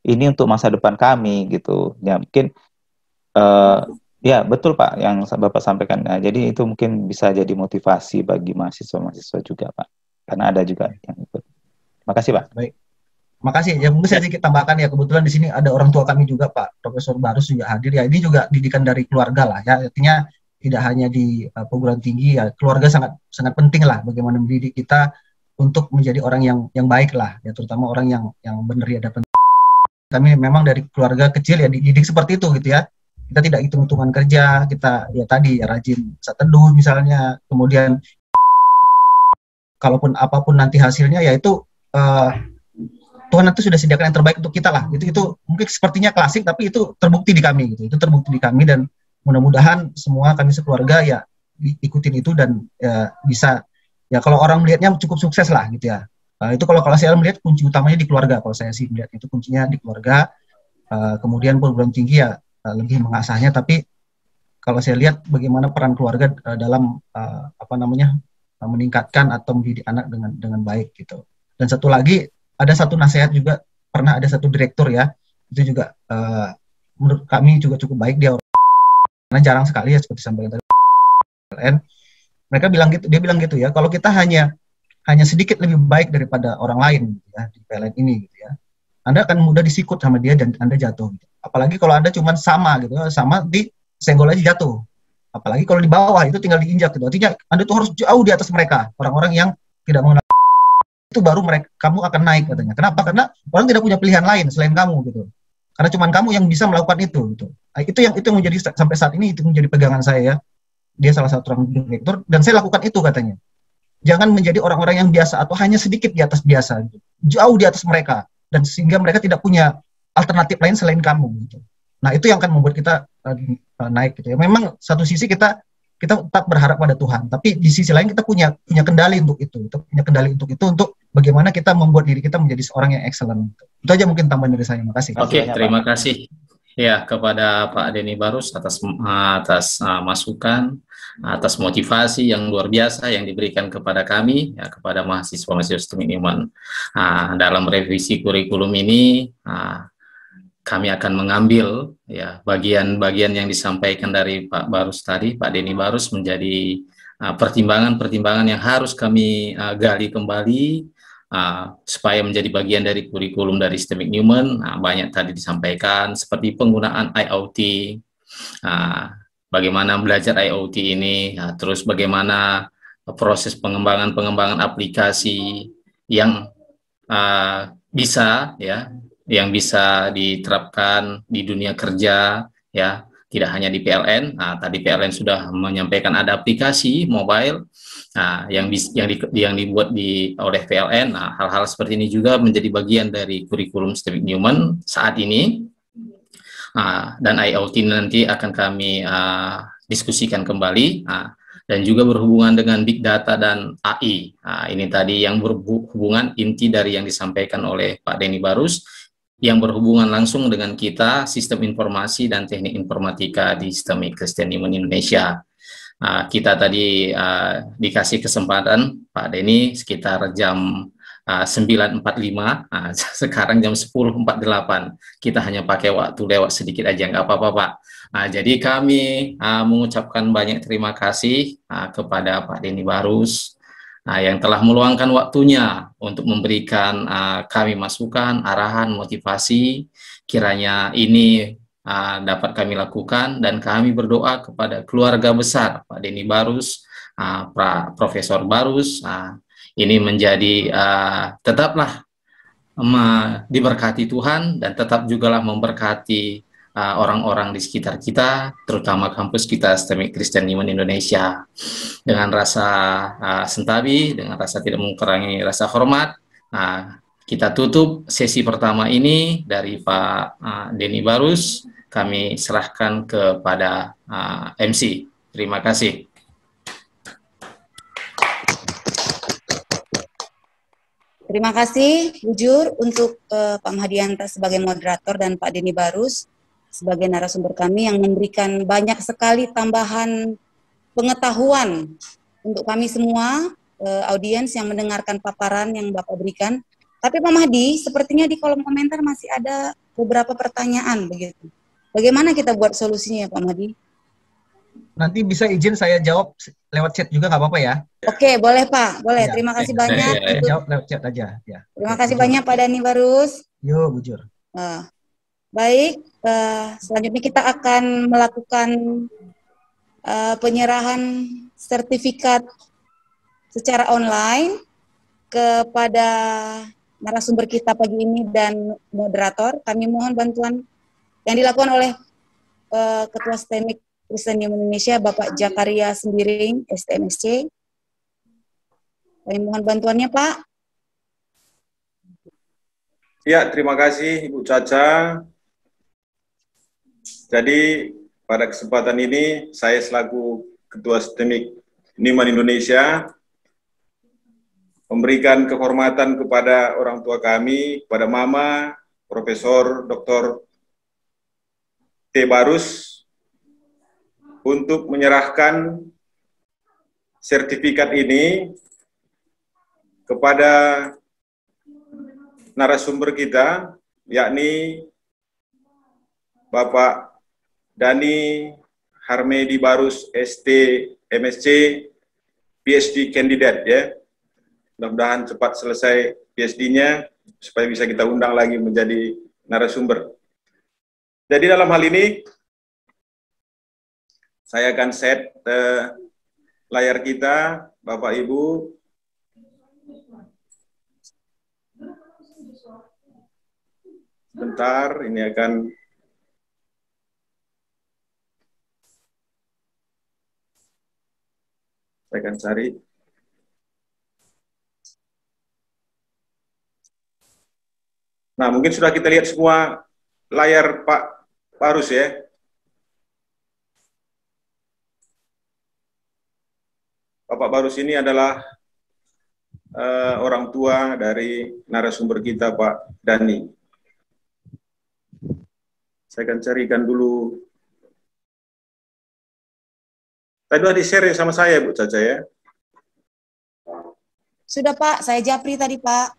ini untuk masa depan kami gitu. Ya mungkin ya betul Pak yang Bapak sampaikan. Nah, jadi itu mungkin bisa jadi motivasi bagi mahasiswa-mahasiswa juga Pak. Karena ada juga yang ikut. Makasih Pak. Baik. Makasih. Ya mungkin saya sedikit tambahkan ya, kebetulan di sini ada orang tua kami juga Pak, Profesor Barus juga hadir ya. Ini juga didikan dari keluarga lah ya. Artinya tidak hanya di perguruan tinggi ya, keluarga sangat sangat penting lah bagaimana mendidik kita untuk menjadi orang yang baik lah ya, terutama orang yang benar ya dapat. Kami memang dari keluarga kecil ya dididik seperti itu gitu ya. Kita tidak hitung-hitungan kerja, kita ya tadi ya rajin seteduh misalnya, kemudian kalaupun apapun nanti hasilnya ya itu Tuhan nanti sudah sediakan yang terbaik untuk kita lah. Itu mungkin sepertinya klasik tapi itu terbukti di kami gitu. Itu terbukti di kami dan mudah-mudahan semua kami sekeluarga ya ikutin itu dan bisa ya kalau orang melihatnya cukup sukses lah gitu ya. Itu kalau saya melihat kunci utamanya di keluarga. Kalau saya sih melihat itu kuncinya di keluarga. Kemudian perguruan tinggi ya lebih mengasahnya. Tapi kalau saya lihat bagaimana peran keluarga dalam meningkatkan atau mendidik anak dengan baik gitu. Dan satu lagi, ada satu nasihat juga, pernah ada satu direktur ya, itu juga menurut kami juga cukup baik, dia karena jarang sekali ya seperti sampaikan tadi PLN. Mereka bilang gitu, dia bilang gitu ya, kalau kita hanya sedikit lebih baik daripada orang lain gitu ya, di PLN ini gitu ya, Anda akan mudah disikut sama dia dan Anda jatuh gitu. Apalagi kalau Anda cuma sama gitu, sama di senggol aja jatuh. Apalagi kalau di bawah itu tinggal diinjak gitu. Artinya Anda tuh harus jauh di atas mereka, orang-orang yang tidak mengenal itu, baru kamu akan naik katanya. Kenapa? Karena orang tidak punya pilihan lain selain kamu gitu. Karena cuma kamu yang bisa melakukan itu gitu. Nah, itu yang menjadi sampai saat ini itu menjadi pegangan saya ya. Dia salah satu orang direktur dan saya lakukan itu katanya. Jangan menjadi orang-orang yang biasa atau hanya sedikit di atas biasa gitu. Jauh di atas mereka, dan sehingga mereka tidak punya alternatif lain selain kamu gitu. Nah, itu yang akan membuat kita naik gitu ya. Memang satu sisi kita tetap berharap pada Tuhan, tapi di sisi lain kita punya kendali untuk itu. Kita punya kendali untuk itu, untuk bagaimana kita membuat diri kita menjadi seorang yang excellent. Itu aja mungkin tambahan dari saya. Makasih. Oke, terima kasih ya kepada Pak Denny Barus atas masukan, atas motivasi yang luar biasa yang diberikan kepada kami, ya, kepada mahasiswa-mahasiswa STEM Newman. Dalam revisi kurikulum ini, kami akan mengambil ya bagian-bagian yang disampaikan dari Pak Barus tadi, Pak Denny Barus, menjadi pertimbangan-pertimbangan yang harus kami gali kembali supaya menjadi bagian dari kurikulum dari STEM Newman. Banyak tadi disampaikan seperti penggunaan IoT, bagaimana belajar IoT ini, terus bagaimana proses pengembangan aplikasi yang bisa ya, yang bisa diterapkan di dunia kerja ya, tidak hanya di PLN. Tadi PLN sudah menyampaikan ada aplikasi mobile yang dibuat oleh PLN. Hal-hal seperti ini juga menjadi bagian dari kurikulum STEM Newman saat ini. Dan IoT nanti akan kami diskusikan kembali, dan juga berhubungan dengan Big Data dan AI. Ini tadi yang berhubungan inti dari yang disampaikan oleh Pak Denny Barus, yang berhubungan langsung dengan kita, sistem informasi dan teknik informatika di STEM Christian Newman Indonesia. Kita tadi dikasih kesempatan Pak Denny sekitar jam 9.45, sekarang jam 10.48. Kita hanya pakai waktu lewat sedikit aja, nggak apa-apa Pak. Jadi kami mengucapkan banyak terima kasih kepada Pak Denny Barus yang telah meluangkan waktunya untuk memberikan kami masukan, arahan, motivasi. Kiranya ini dapat kami lakukan, dan kami berdoa kepada keluarga besar Pak Denny Barus, Profesor Barus, ini menjadi tetaplah diberkati Tuhan, dan tetap jugalah memberkati orang-orang di sekitar kita, terutama kampus kita STEM Christian Newman Indonesia. Dengan rasa sentabi, dengan rasa tidak mengurangi rasa hormat, kita tutup sesi pertama ini dari Pak Denny Barus. Kami serahkan kepada MC. Terima kasih. Terima kasih, Bujur, untuk Pak Mahdianta sebagai moderator dan Pak Denny Barus sebagai narasumber kami yang memberikan banyak sekali tambahan pengetahuan untuk kami semua, audiens yang mendengarkan paparan yang Bapak berikan. Tapi Pak Mahdi, sepertinya di kolom komentar masih ada beberapa pertanyaan begitu. Bagaimana kita buat solusinya, Pak Mahdi? Nanti bisa izin saya jawab lewat chat juga, nggak apa-apa ya? Oke, boleh Pak, boleh. Ya. Terima kasih banyak. Jawab lewat chat aja. Ya. Terima kasih banyak Pak Denny Barus. Yo, Bujur. Baik, selanjutnya kita akan melakukan penyerahan sertifikat secara online kepada narasumber kita pagi ini dan moderator. Kami mohon bantuan yang dilakukan oleh Ketua STEMIK Christian Newman Indonesia, Bapak Jakaria Sembiring, STMSC. Kami mohon bantuannya, Pak. Ya, terima kasih Ibu Caca. Jadi pada kesempatan ini saya selaku Ketua STEMIK Newman Indonesia memberikan kehormatan kepada orang tua kami, kepada Mama, Profesor Dr. T. Barus, untuk menyerahkan sertifikat ini kepada narasumber kita, yakni Bapak Dani Harmedi Barus, ST, MSc, PhD candidate ya. Mudah-mudahan cepat selesai PhD-nya supaya bisa kita undang lagi menjadi narasumber. Jadi dalam hal ini saya akan set layar kita, Bapak Ibu. Sebentar, ini akan saya akan cari. Nah, mungkin sudah kita lihat semua layar Pak Barus ya. Bapak Barus ini adalah orang tua dari narasumber kita, Pak Dani. Saya akan carikan dulu. Tadi sudah di-share sama saya, Bu Caca ya? Sudah Pak, saya Japri tadi Pak.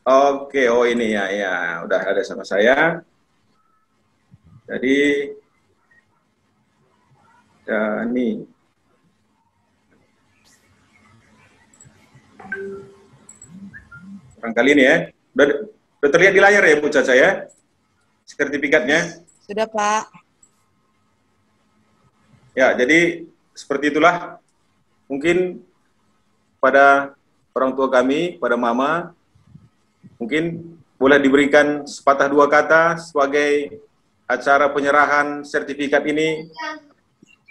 Oke, oh ini ya, ya, udah ada sama saya. Jadi, Dani. Barangkali ini ya, udah terlihat di layar ya Bu Caca ya, sertifikatnya. Sudah Pak. Ya, jadi seperti itulah mungkin pada orang tua kami, pada Mama, mungkin boleh diberikan sepatah dua kata sebagai acara penyerahan sertifikat ini,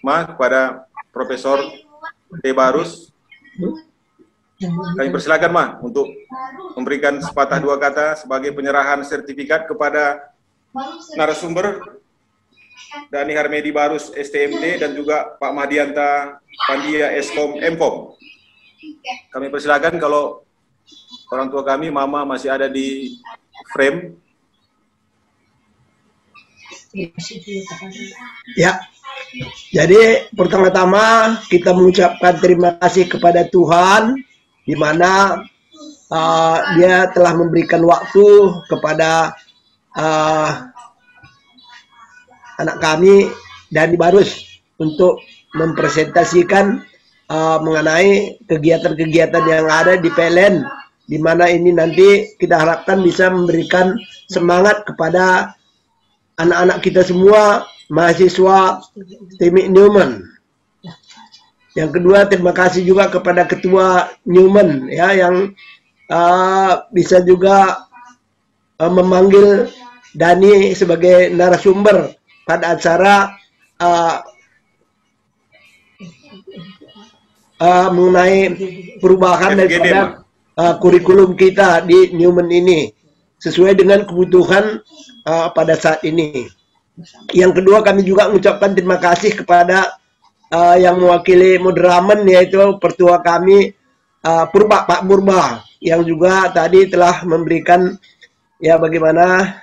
Ma, kepada Profesor T. Barus. Kami persilakan, Ma, untuk memberikan sepatah dua kata sebagai penyerahan sertifikat kepada narasumber Dani Harmedi Barus, STMT, dan juga Pak Mahdianta Pandia, Eskom, Mkom. Kami persilakan kalau orang tua kami, Mama, masih ada di frame. Ya, jadi pertama-tama kita mengucapkan terima kasih kepada Tuhan, di mana Dia telah memberikan waktu kepada anak kami Dani Barus untuk mempresentasikan mengenai kegiatan-kegiatan yang ada di PLN, di mana ini nanti kita harapkan bisa memberikan semangat kepada anak-anak kita semua, mahasiswa Teknik Newman. Yang kedua, terima kasih juga kepada Ketua Newman ya, yang bisa juga memanggil Dani sebagai narasumber pada acara mengenai perubahan daripada kurikulum kita di Newman ini sesuai dengan kebutuhan pada saat ini. Yang kedua, kami juga mengucapkan terima kasih kepada yang mewakili Moderamen, yaitu pertua kami Purba, Pak Purba, yang juga tadi telah memberikan ya bagaimana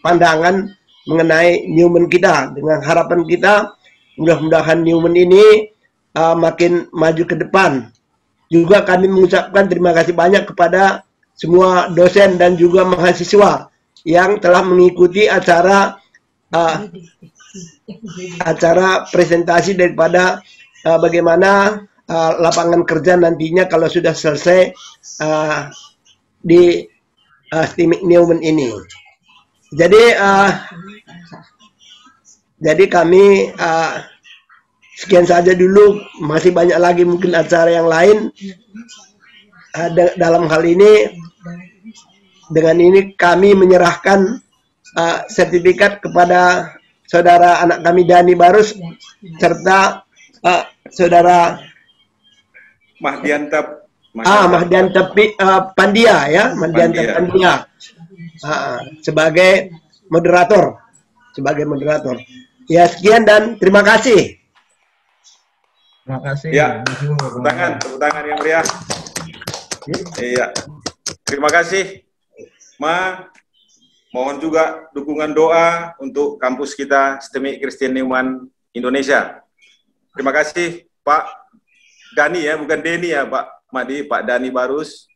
pandangan mengenai Newman kita, dengan harapan kita mudah-mudahan Newman ini makin maju ke depan. Juga kami mengucapkan terima kasih banyak kepada semua dosen dan juga mahasiswa yang telah mengikuti acara presentasi daripada bagaimana lapangan kerja nantinya kalau sudah selesai di Teknik Newman ini. Jadi kami sekian saja dulu, masih banyak lagi mungkin acara yang lain. Dalam hal ini, dengan ini kami menyerahkan sertifikat kepada saudara anak kami Dani Barus serta saudara Mahdianta Pandia ya, Mahdianta Pandia sebagai moderator. Ya, sekian dan terima kasih. Terima kasih. Ya, tepuk tangan yang meriah. Iya, terima kasih, Ma. Mohon juga dukungan doa untuk kampus kita STMI Christian Newman Indonesia. Terima kasih, Pak Dani ya, bukan Denny ya Pak Madi, Pak Dani Barus.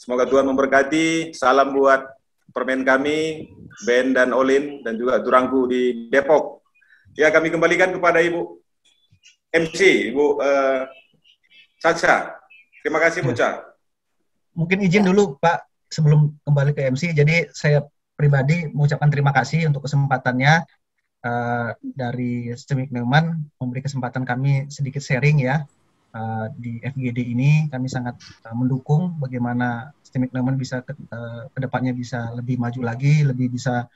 Semoga Tuhan memberkati. Salam buat permen kami, Ben dan Olin, dan juga Turangku di Depok. Ya, kami kembalikan kepada Ibu MC, Ibu Caca. Terima kasih Bu Ca. Mungkin izin dulu Pak, sebelum kembali ke MC. Jadi saya pribadi mengucapkan terima kasih untuk kesempatannya dari STEMIC Neumann memberi kesempatan kami sedikit sharing ya. Di FGD ini kami sangat mendukung bagaimana STEMIC Neumann bisa kedepannya bisa lebih maju lagi, lebih bisa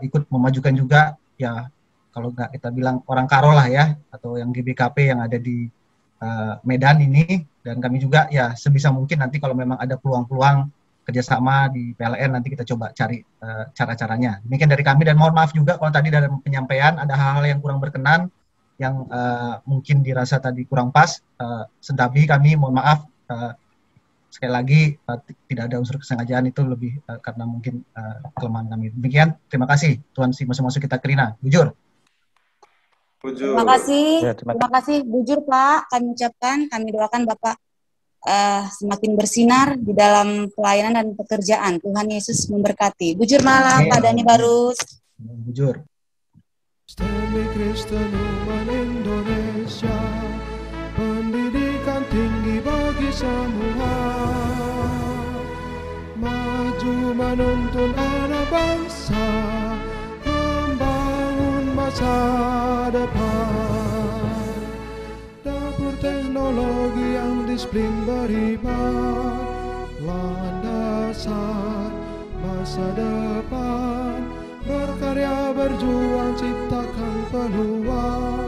ikut memajukan juga ya, kalau nggak kita bilang orang Karo lah ya, atau yang GBKP yang ada di Medan ini. Dan kami juga ya sebisa mungkin nanti kalau memang ada peluang-peluang kerjasama di PLN nanti kita coba cari cara-caranya. Demikian dari kami, dan mohon maaf juga kalau tadi dalam penyampaian ada hal-hal yang kurang berkenan, yang mungkin dirasa tadi kurang pas. Sedabi kami mohon maaf, sekali lagi tidak ada unsur kesengajaan, itu lebih karena mungkin kelemahan kami. Demikian, terima kasih Tuhan si masuk-masuk kita Krina. Bujur. Terima kasih, terima kasih Bujur Pak. Kami ucapkan, kami doakan Bapak semakin bersinar di dalam pelayanan dan pekerjaan. Tuhan Yesus memberkati. Bujur malam Pak Dani Barus. Bujur. STEMIC Kristen Neumann Indonesia, pendidikan tinggi bagi semua, maju menuntun anak bangsa, membangun masa depan. Dapur teknologi yang disiplin beriman, landasan masa depan. Berkarya berjuang ciptakan peluang,